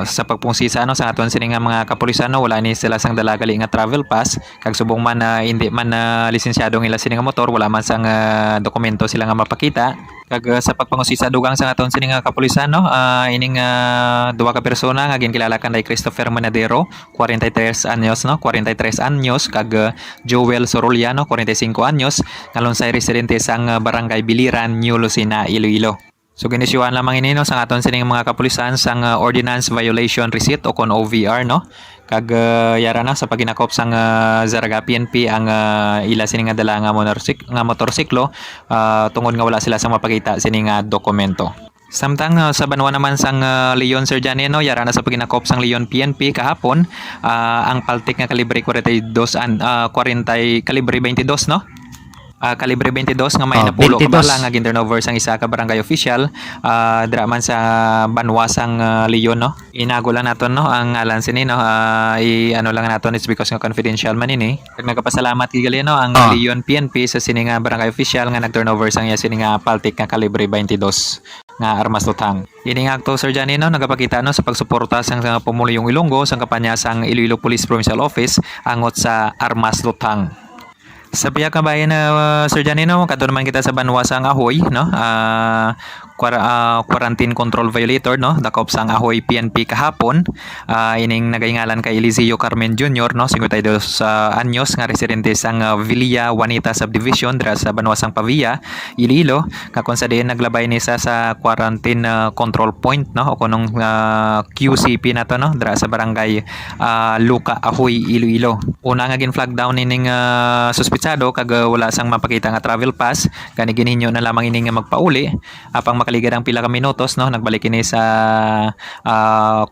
sa pagpungsisa no sa aton sini nga mga kapulisan no wala ni sila sang dalagali nga travel pass kag subong man hindi man lisensyadong ila sini nga motor wala man sang dokumento sila nga mapakita kag sa pagpangusisa dugang sa aton sini nga kapulisan no ining duwa ka persona nga ginkilala kan kay Christopher Manadero 43 anyos no 43 anyos kag Joel Soroliano 45 anyos ngalon sa residente sang barangay Biliran, New Lucena, Iloilo. So ginisyuhan lamang ini no sa aton sining mga kapulisan sang Ordinance Violation Receipt o kon OVR no kag yara na sa paginakop sang Zaraga PNP ang ila sini nga dala nga motorsiklo tungod nga wala sila sang mapakita sini nga dokumento. Samtang sa banwa naman sang Leon Sir Johnny no yara na sa paginakop sang Leon PNP kahapon ang paltik nga kalibre 42 kalibre 22 no kalibre 22 nga may napulo kabala nga ginturnover sang isa ka barangay official dira man sa banwasang Leon no inago lang naton no ang ngalan sini no ano lang naton it's because nga confidential man ini kag nagapasalamat kigali no ang Leon PNP sa sini nga barangay official nga nagturnover sang iya sini nga paltik nga kalibre 22 nga armas lutang. Ini nga akto Sir Johnny no nagapakita no sa pagsuporta sang Pumuliyong Ilonggo sang kampanya sang Iloilo Police Provincial Office angot sa armas lutang. Sa biyak kabayan na Sir Johnny no kadto naman kita sa banwasang Ahoy no quarantine control violator no dakop sang Ahoy PNP kahapon ining nagaingalan kay Eliseo Carmen Jr. no 52 anyos nga residente sang Villa Juanita subdivision dira sa banwasang Pavia Iloilo nga kun sa diin naglabay ni sa quarantine control point no o kunong QCP nato no dira sa barangay Luca Ahoy Iloilo. Una nga gin flag down ining suspitsado kag wala sang mapakita nga travel pass kani gininyo na lamang ini nga magpauli apang makaligad ang pila ka minutos no nagbalik ini sa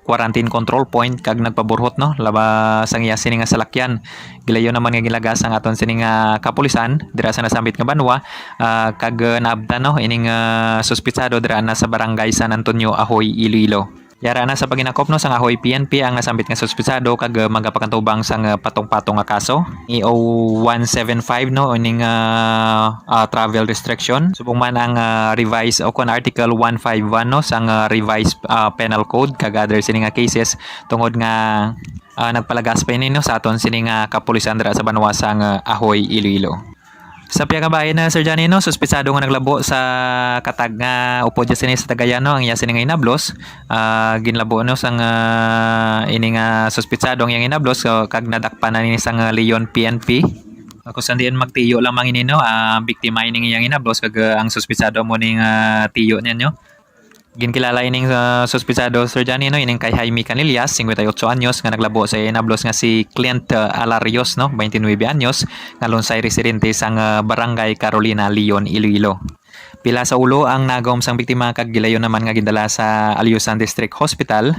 quarantine control point kag nagpaburhot no laba sang iya sini nga salakyan gilayon naman nga gilagas ang aton sini nga kapulisan dira sa nasambit nga banwa kag naabtan no ining suspitsado dira na sa barangay San Antonio Ahoy Iloilo. Yara na sa paginakop no sang Ahoy PNP ang nasambit nga suspitsado kag magapakantubang sang patong-patong nga kaso EO 175 no ining travel restriction subong man ang revised o kon article 151 no sang revised penal code kag other sini nga cases tungod nga nagpalagas pa ini no sa aton sini nga kapulisan dira sa banwasang Ahoy Iloilo. Sa piya ka bahay na Sir Johnny no, suspitsado nga naglabo sa katag nga upo dyan sini sa Tagayano ang iya sini nga inablos. Ginlabo no sang ini nga suspitsado ang iyang inablos so, kag nadakpan na ni sang Leon PNP. Kung saan diyan magtiyo lamang ini no, biktima ini iyang inablos kag ang suspitsado mo ning tiyo niya nyo. Ginkilala ining suspitsado Sir Johnny no, ining kay Jaime Canillas, 58 anyos nga naglabo sa inablos nga si Clint Alarios no, 29 anyos nga lunsay residente sang barangay Carolina Leon, Iloilo. Pila sa ulo ang nagawom sang biktima kag gilayon naman nga gindala sa Alyusan District Hospital.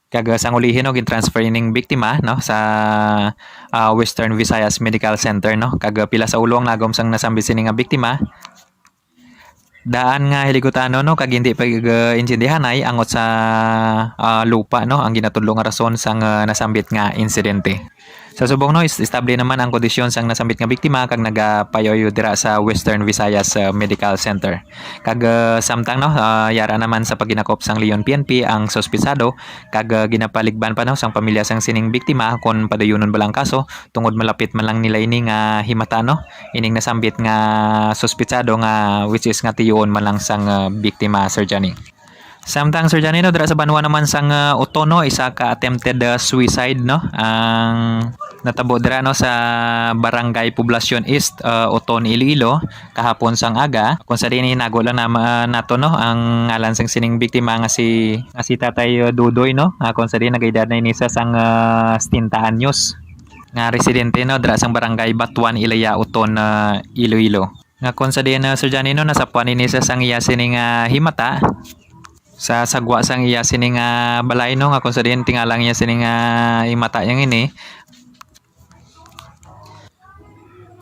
Kag sang ulihin no gintransfer ining biktima no sa Western Visayas Medical Center no, kag pila sa ulo ang nagawom sang nasambi sini nga biktima. Daan nga helikoptero no kag hindi pa insindihan ay angot sa lupa no ang ginatudlo nga rason sang nasambit nga insidente. Sa subong no estable naman ang kondisyon sang nasambit nga biktima kag nagapayoyo dira sa Western Visayas Medical Center. Kag samtang no yara naman sa pagginakop sang Leon PNP ang suspitsado kag ginapaligban pa no sang pamilya sang sining biktima kon padayonon balang kaso tungod malapit man lang nila ini nga himata no ining nasambit nga suspitsado nga which is nga tiyoon man lang sang biktima Sir Johnny. Samtang Sir Johnny no dira sa Banwa naman sang Otono isa ka attempted suicide no ang natabo dira no sa Barangay Poblacion East Oton Iloilo kahapon sang aga kung sa dinhi nago lang na nato no ang ngalan sang sining biktima nga si Tatay Dudoy no kung sa dinhi nagaedad na inisa sang 60 anyos nga residente no dira sang Barangay Batuan Ilaya Oton Iloilo. Nga kung sa dinhi Sir Johnny no nasapuan inisa sang iya sining himata sa sagwa sang iya sining balay no nga kung sa diyan tingalang iya sining imata yang ini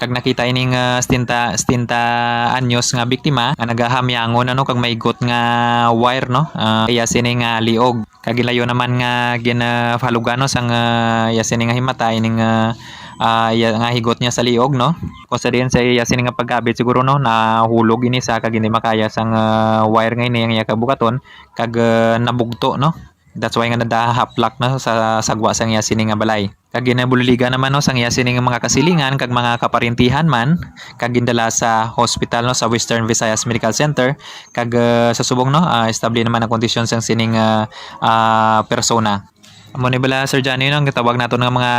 kag nakita ining stinta anyos nga biktima nga nagahamyangon ano kag maigot nga wire no iya sining liog kag gilayo naman nga ginafalugan no sang iya sining himata ining iya nga higot niya sa liog no kung sa diyan sa iya sining nga pagkabit siguro no nahulog ini sa kag hindi makaya sang wire nga ini ang iya kabukaton kag nabugto no that's why nga nadahaplak no sa sagwa sang iya sining nga balay kag ginabuliliga naman no sang iya sining mga kasilingan kag mga kaparintihan man kag gindala sa hospital no sa Western Visayas Medical Center kag sa subong no estable naman ang kondisyon sang sining persona. Amo ni bala Sir Johnny no ang gitawag nato nga mga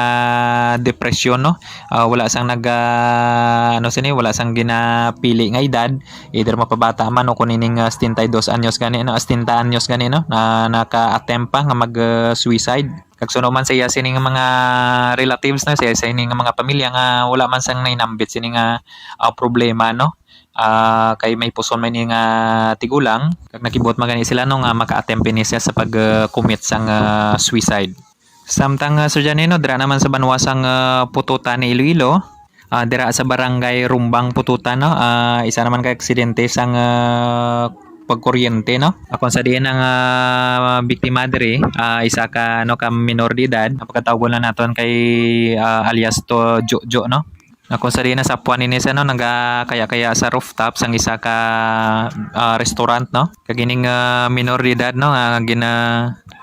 depression no wala sang wala sang ginapili nga edad either mapabata man o kunining 62 anyos gani no 60 anyos gani no na naka-attempt pa nga mag suicide kag suno man sa iya sining mga relatives na sa sining mga pamilya nga wala man sang nainambit sining problema no kay may puson man nga tigulang kag nakibot magani sila no nga maka-attempt ni siya sa pag-commit sang suicide. Samtang Sir Johnny no dira naman sa Banwa sang Pututan ni Iloilo dira sa Barangay Rumbang Pututan no isa naman kay aksidente sang pagkuryente no kung sa diyan ang biktima diri isa ka no ka minor de edad pagkatawag na naton kay alias to Jojo no kung sa diyan sa puan ini sa no nagakaya sa rooftop sang isa ka restaurant no kagining minor de edad no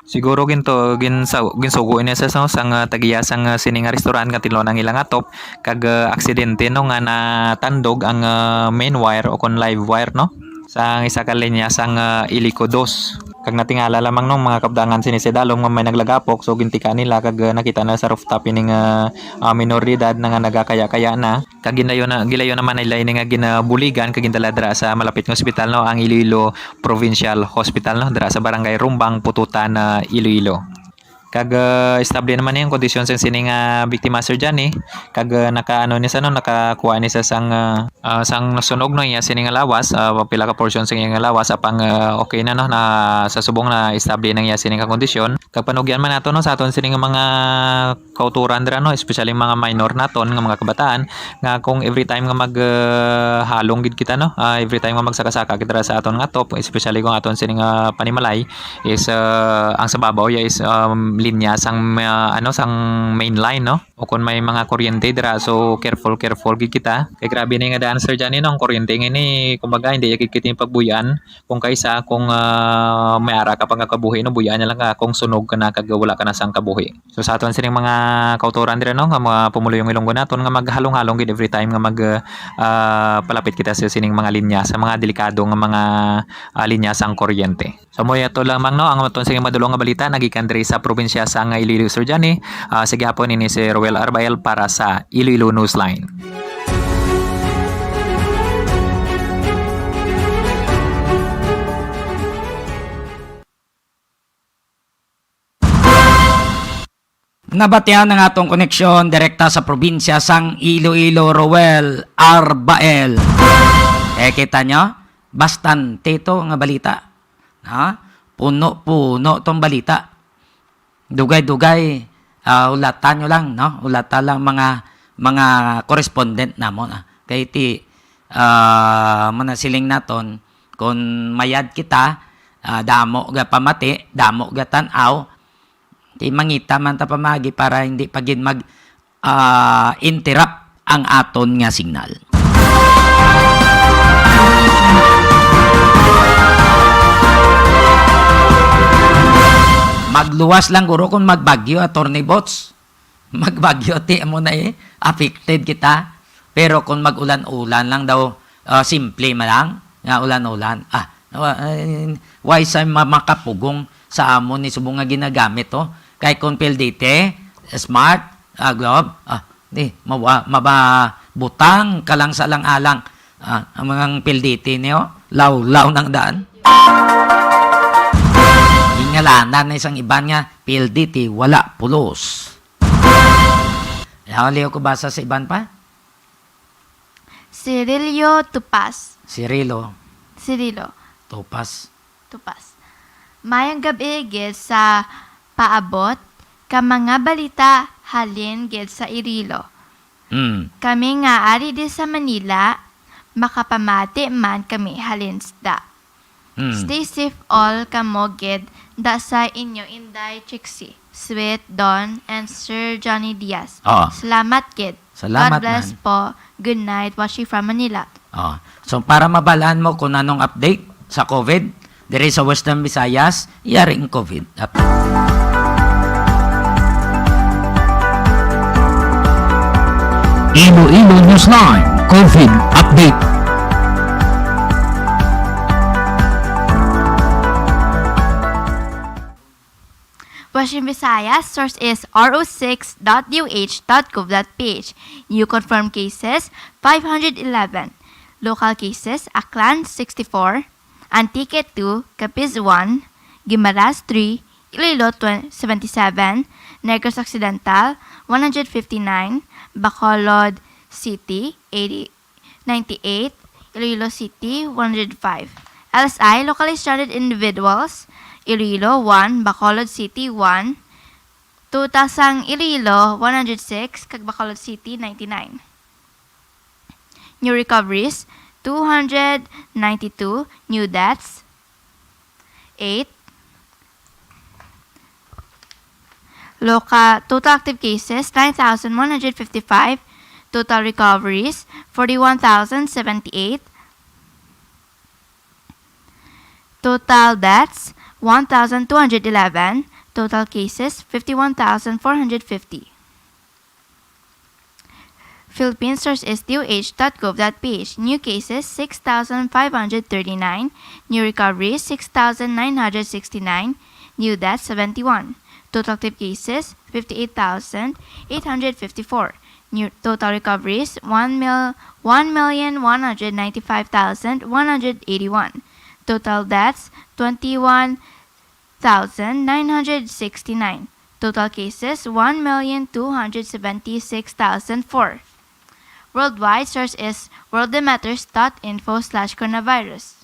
siguro ginsugo ini sa sang tagiya sang sining restaurant nga tilon ang ilang atop kag aksidente no nga natandog ang main wire o kon live wire no sang isa ka linya sang Ilico 2 kag natingala lamang nung mga kabdangan sinisidalong nga may naglagapok so gintika nila kag nakita na sa rooftop ining minor de edad nga nagakaya-kaya na kag gilayo naman nila ini nga ginabuligan kag gindala dira sa malapit nga ospital no ang Iloilo Provincial Hospital no dira sa Barangay Rumbang Pututan Iloilo. Kag estable naman yung kondisyon sa sining biktima Sir Johnny kag nakakuha ni sa sang nasunog no iya sining lawas pila ka portion sa iyang lawas apang okay na no na sa subong na estable nang iya sining kondisyon kag panugyan man nato no sa aton sining mga kauturan dira no especially mga minor naton nga mga kabataan nga kung every time nga halong gid kita no every time nga magsaka-saka kita sa aton nga top especially kung aton sining panimalay is ang sa babaw is linya sang sang main line, no, o kung may mga kuryente dira, so careful gid kita kay grabe na nga daan sir dyan no, ang kuryente ngini kumbaga hindi ikikita yung pagbuyan kung kaysa kung may ara ka pang kabuhi no, buyan na lang ka kung sunog ka na kagawala ka na sang kabuhi. So sa aton sining mga kauturan dira no, nga mga pumulo yung ilonggo naton nga maghalong-halong gid every time nga palapit kita sa sining mga linya sa mga delikado nga mga linya sang kuryente. So mo yato lamang no ang aton sining madulong nga balita nagikan diri sa probinsya sa Iloilo Sur dyan sige hapon ini si Roel Arbael para sa Iloilo Newsline. Nabatihan ng atong koneksyon direkta sa probinsya sang Iloilo Roel Arbael. Kita nyo, bastante to nga balita. Puno tong balita. Dugay-dugay, ulatan nyo lang, no? Ulatan lang mga correspondent namon. Kaya iti, manasiling naton, kung mayad kita, damo ga pamati, damo ga tanaw, ti mangita man ta pamagi para hindi pagin interrupt ang aton nga signal. Magluwas lang guro kung magbagyo attorney bots. Magbagyo ti mo na affected kita. Pero kung magulan-ulan lang daw simple man lang nga ulan-ulan. Why sa makapugong sa amon ni subong nga ginagamit to? Kay kung PLDT, smart, globe, mabutang ka lang sa lang-alang. Ang mga PLDT niyo, law ng daan. Ingalanan na isang iban nga, PLDT, wala pulos. Liho ko basa sa iban pa? Cirilio Tupas. Cirilo. Tupas. Mayang gabi gid sa paabot ka mga balita halin gid sa Irilo. Kami nga ari di sa Manila, makapamati man kami halin da. Stay safe all kamo gid da sa inyo Inday Trixie, Sweet Don, and Sir Johnny Diaz. Salamat gid. Salamat God bless man. po. Good night, watching from Manila. So para mabalaan mo kung anong update sa COVID, diri sa Western Visayas, yaring COVID. Iloilo Newsline COVID Update. Western Visayas, source is ro6.uh.gov.ph. New confirmed cases, 511. Local cases, Aklan, 64. Antique 2, Capiz 1, Guimaras 3, Iloilo 77, Negros Occidental 159, Bacolod City 98, Iloilo City 105. LSI, locally stranded individuals, Iloilo 1, Bacolod City 1, Tutasang Iloilo 106, kag Bacolod City 99. New recoveries, 292, new deaths, 8. Total active cases, 9,155. Total recoveries, 41,078. Total deaths, 1,211. Total cases, 51,450. Philippine source is DOH.gov.ph. New cases, 6,539. New recoveries, 6,969. New deaths, 71. Total active cases, 58,854. New total recoveries, 1,195,181. Total deaths, 21,969. Total cases, 1,276,004. Worldwide source is worldomatters.info/coronavirus.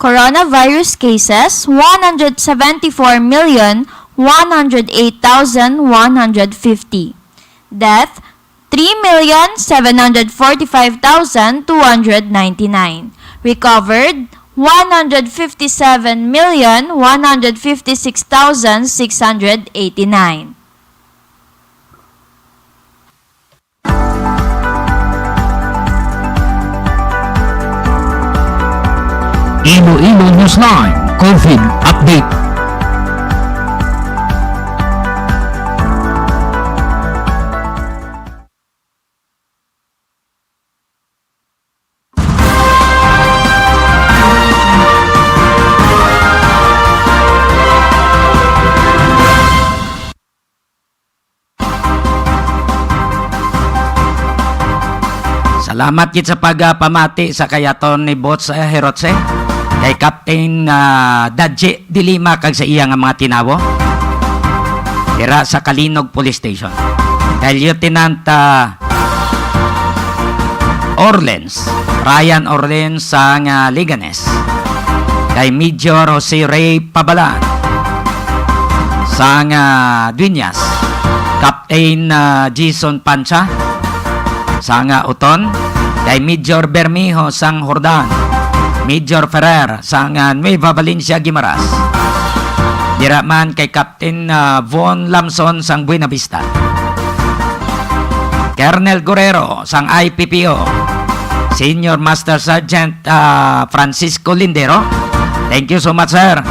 Coronavirus cases, 174,108,150. Death, 3,745,299. Recovered, 157,156,689. Iloilo Newsline COVID Update. Salamat gid sa pagpamati sa kayaton ni Bots Herotse. Kay Captain Dadje Dilima kag sa iya nga mga tinawo. Dira sa Kalinog Police Station. Kay Lieutenant Ryan Orlens sa Liganes. Kay Major Jose Ray Pabalan sa Dueñas. Captain Jason Pancha sa Uton. Kay Major Bermejo sang Hordan. Major Ferrer sa Nueva Valencia, Guimaras. Diraman kay Captain Von Lamson sang Buena Vista. Colonel Guerrero sang IPPO. Senior Master Sergeant Francisco Lindero. Thank you so much, sir,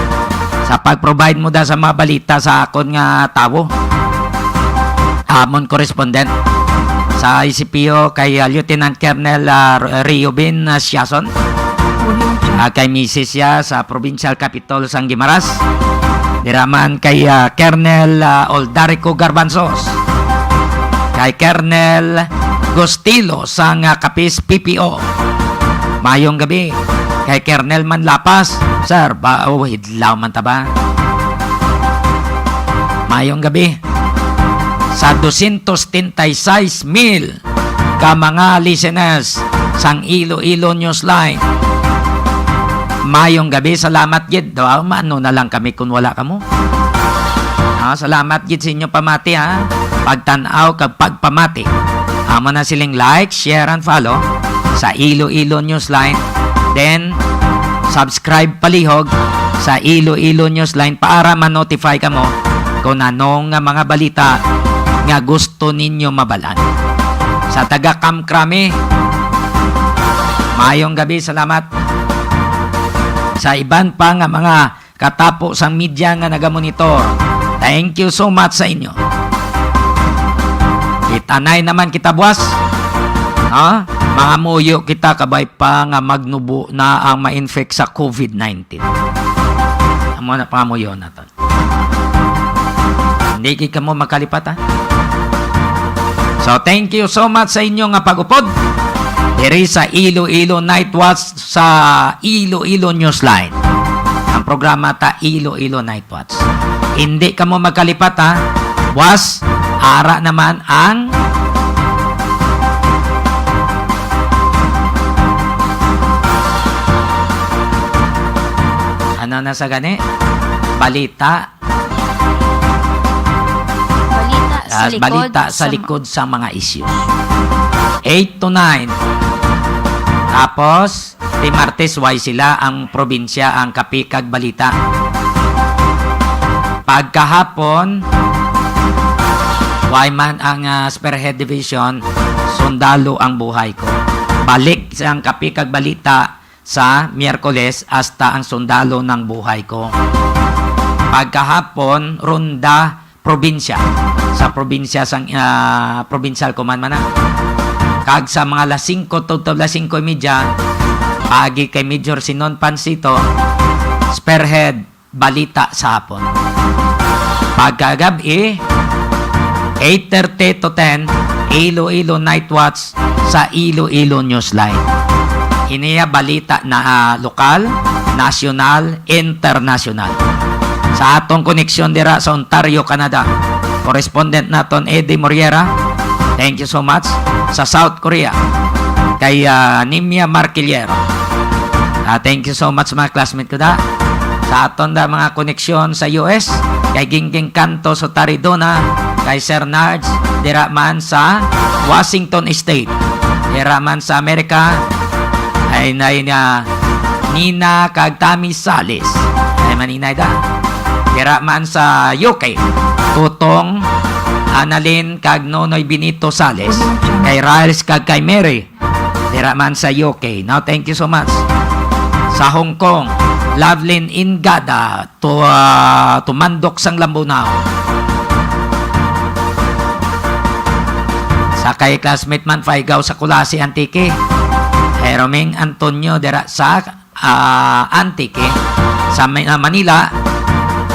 sa pag-provide mo da sa mga balita sa akon nga tawo. Amon correspondent sa ICPO kay Lieutenant Colonel Riobin Siason. Kay Mrs. ya sa Provincial Capital sang Guimaras. Diraman kay Colonel Oldarico Garbanzos. Kay Colonel Gostilo sang Kapis PPO. Mayong gabi kay Colonel Manlapas. Sir, hidlaw man ta ba? Mayong gabi sa 236,000 ka mga listeners sang Iloilo Newsline. Mayong gabi, salamat gid. Maano na lang kami kung wala kamo. Salamat gid sa inyo pamati ha. Pagtanaw kag pagpamati. Amo na siling like, share and follow sa Iloilo Newsline. Then subscribe palihog sa Iloilo Newsline para ma-notify kamo kung anong mga balita nga gusto ninyo mabalan. Sa taga Kamkrami, mayong gabi, salamat. Sa iban pa nga mga katapo sang media nga nagamonitor, thank you so much sa inyo. Itanay naman kita buwas. Mga muyo kita kabay pa nga magnubo na ang ma-infect sa COVID-19. Amo na pangamuyo naton. Hindi ka mo makalipat ha. So thank you so much sa inyo nga pag-upod. Diri sa Iloilo Night Watch sa Iloilo Newsline. Ang programa ta Iloilo Night Watch. Hindi ka mo magkalipat ha. Was, ara naman ang ano na sa gani? Balita sa likod sa mga issues. 8 to 9. Tapos, di Martes, why sila ang probinsya, ang kapikag balita. Pagkahapon, why man ang Spearhead Division, sundalo ang buhay ko. Balik sa ang kapikag balita sa Miyerkules hasta ang sundalo ng buhay ko. Pagkahapon, ronda probinsya. Sa probinsya sang provincial command man kag sa mga alas 5 to alas 5:30 pagi kay Major Sinon Pansito, Spearhead balita sa hapon. Pagkagabi 8:30 to 10 Iloilo Night Watch sa Iloilo Newsline. Iniya balita na lokal, national, international. Sa atong koneksyon dira sa Ontario, Canada, correspondent naton Eddie Moriera, thank you so much. Sa South Korea, kay Nimia Marquillero, thank you so much mga classmate ko da. Sa aton da mga koneksyon sa US, kay Gingging Canto sa Taridona, kay Sir Nards, dira man sa Washington State, dira man sa Amerika, ay Nina kag Tami Salis. Ay maninay da. Dira man sa UK. Tutong Annalyn kag Nonoy Benito Sales. Kay Riles kag kay Mary. Dira man sa UK. Now, thank you so much. Sa Hong Kong, Lovelyn Ingada to Mandok sang Lambunaw. Sa kay classmate man Faigaw sa Kulasi Antique. Kay Romeng Antonio dira sa Antique. Sa Manila,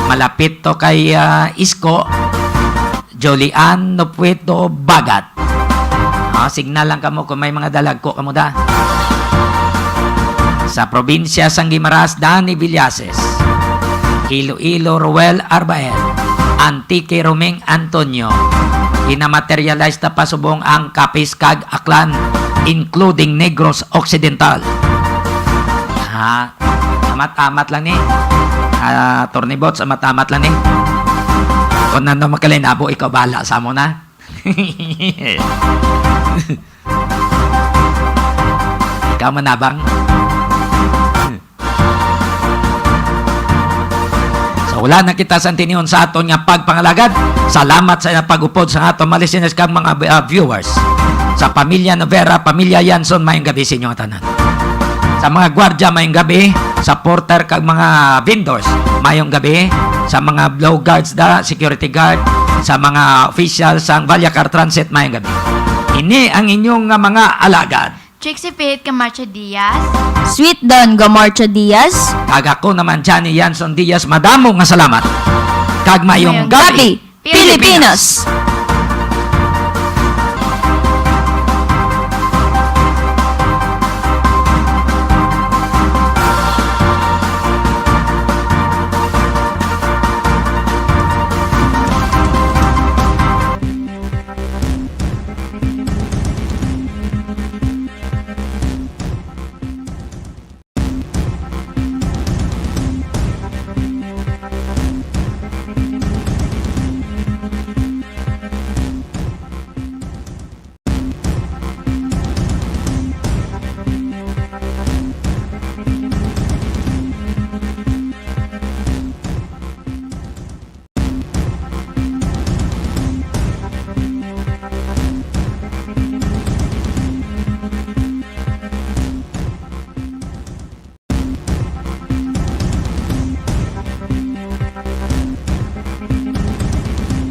malapit to kay Isko Jolian Nopueto Bagat. Signal lang kamo kung may mga dalagko kamo da. Sa probinsya sang Guimaras, Dani Villases. Iloilo Ruel Arbael. Antique Romeng Antonio. Inamaterialize na pasubong ang Capiz kag Aklan, including Negros Occidental. Amat-amat lang ni. Tornibot, amat-amat lang ni. Kung nando makalinabo, ikaw bahala sa mo na. Ikaw manabang. So wala na kita sa tiniyon sa aton nga pagpangalagad. Salamat sa pag-upod sa aton mga listeners kag mga viewers. Sa pamilya Novera, pamilya Yanson, mayong gabi sa inyo tanan. Sa mga gwardya, mayong gabi. Sa porter kag mga vendors, mayong gabi. Sa mga blow guards security guard, sa mga officials sang Valyacar Transit, mayong gabi. Ini ang inyong mga alagad. Trixie Faith Camacho Diaz. Sweet Don Gomorcha Diaz. Kag ako naman, Johnny Yanson Diaz, madamo nga salamat. Kag mayong gabi, Pilipinas!